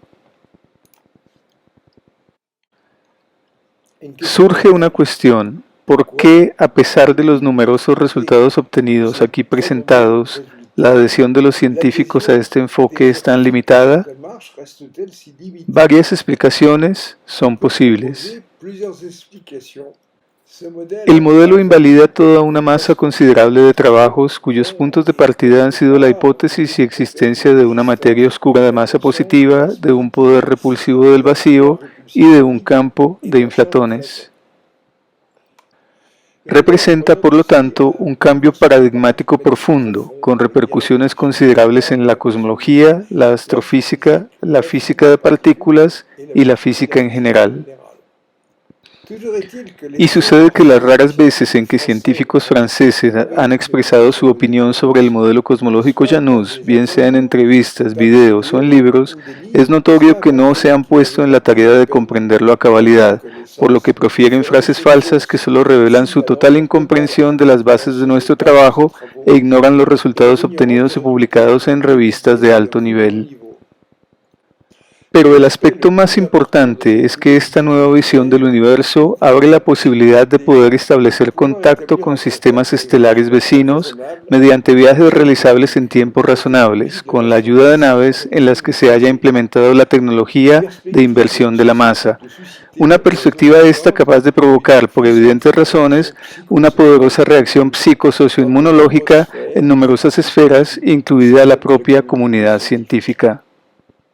Surge una cuestión: ¿por qué, a pesar de los numerosos resultados obtenidos aquí presentados, la adhesión de los científicos a este enfoque es tan limitada? Varias explicaciones son posibles. El modelo invalida toda una masa considerable de trabajos cuyos puntos de partida han sido la hipótesis y existencia de una materia oscura de masa positiva, de un poder repulsivo del vacío y de un campo de inflatones. Representa, por lo tanto, un cambio paradigmático profundo, con repercusiones considerables en la cosmología, la astrofísica, la física de partículas y la física en general. Y sucede que las raras veces en que científicos franceses han expresado su opinión sobre el modelo cosmológico Janus, bien sea en entrevistas, videos o en libros, es notorio que no se han puesto en la tarea de comprenderlo a cabalidad, por lo que profieren frases falsas que solo revelan su total incomprensión de las bases de nuestro trabajo e ignoran los resultados obtenidos y publicados en revistas de alto nivel. Pero el aspecto más importante es que esta nueva visión del universo abre la posibilidad de poder establecer contacto con sistemas estelares vecinos mediante viajes realizables en tiempos razonables, con la ayuda de naves en las que se haya implementado la tecnología de inversión de la masa. Una perspectiva esta capaz de provocar, por evidentes razones, una poderosa reacción psicosocioinmunológica en numerosas esferas, incluida la propia comunidad científica.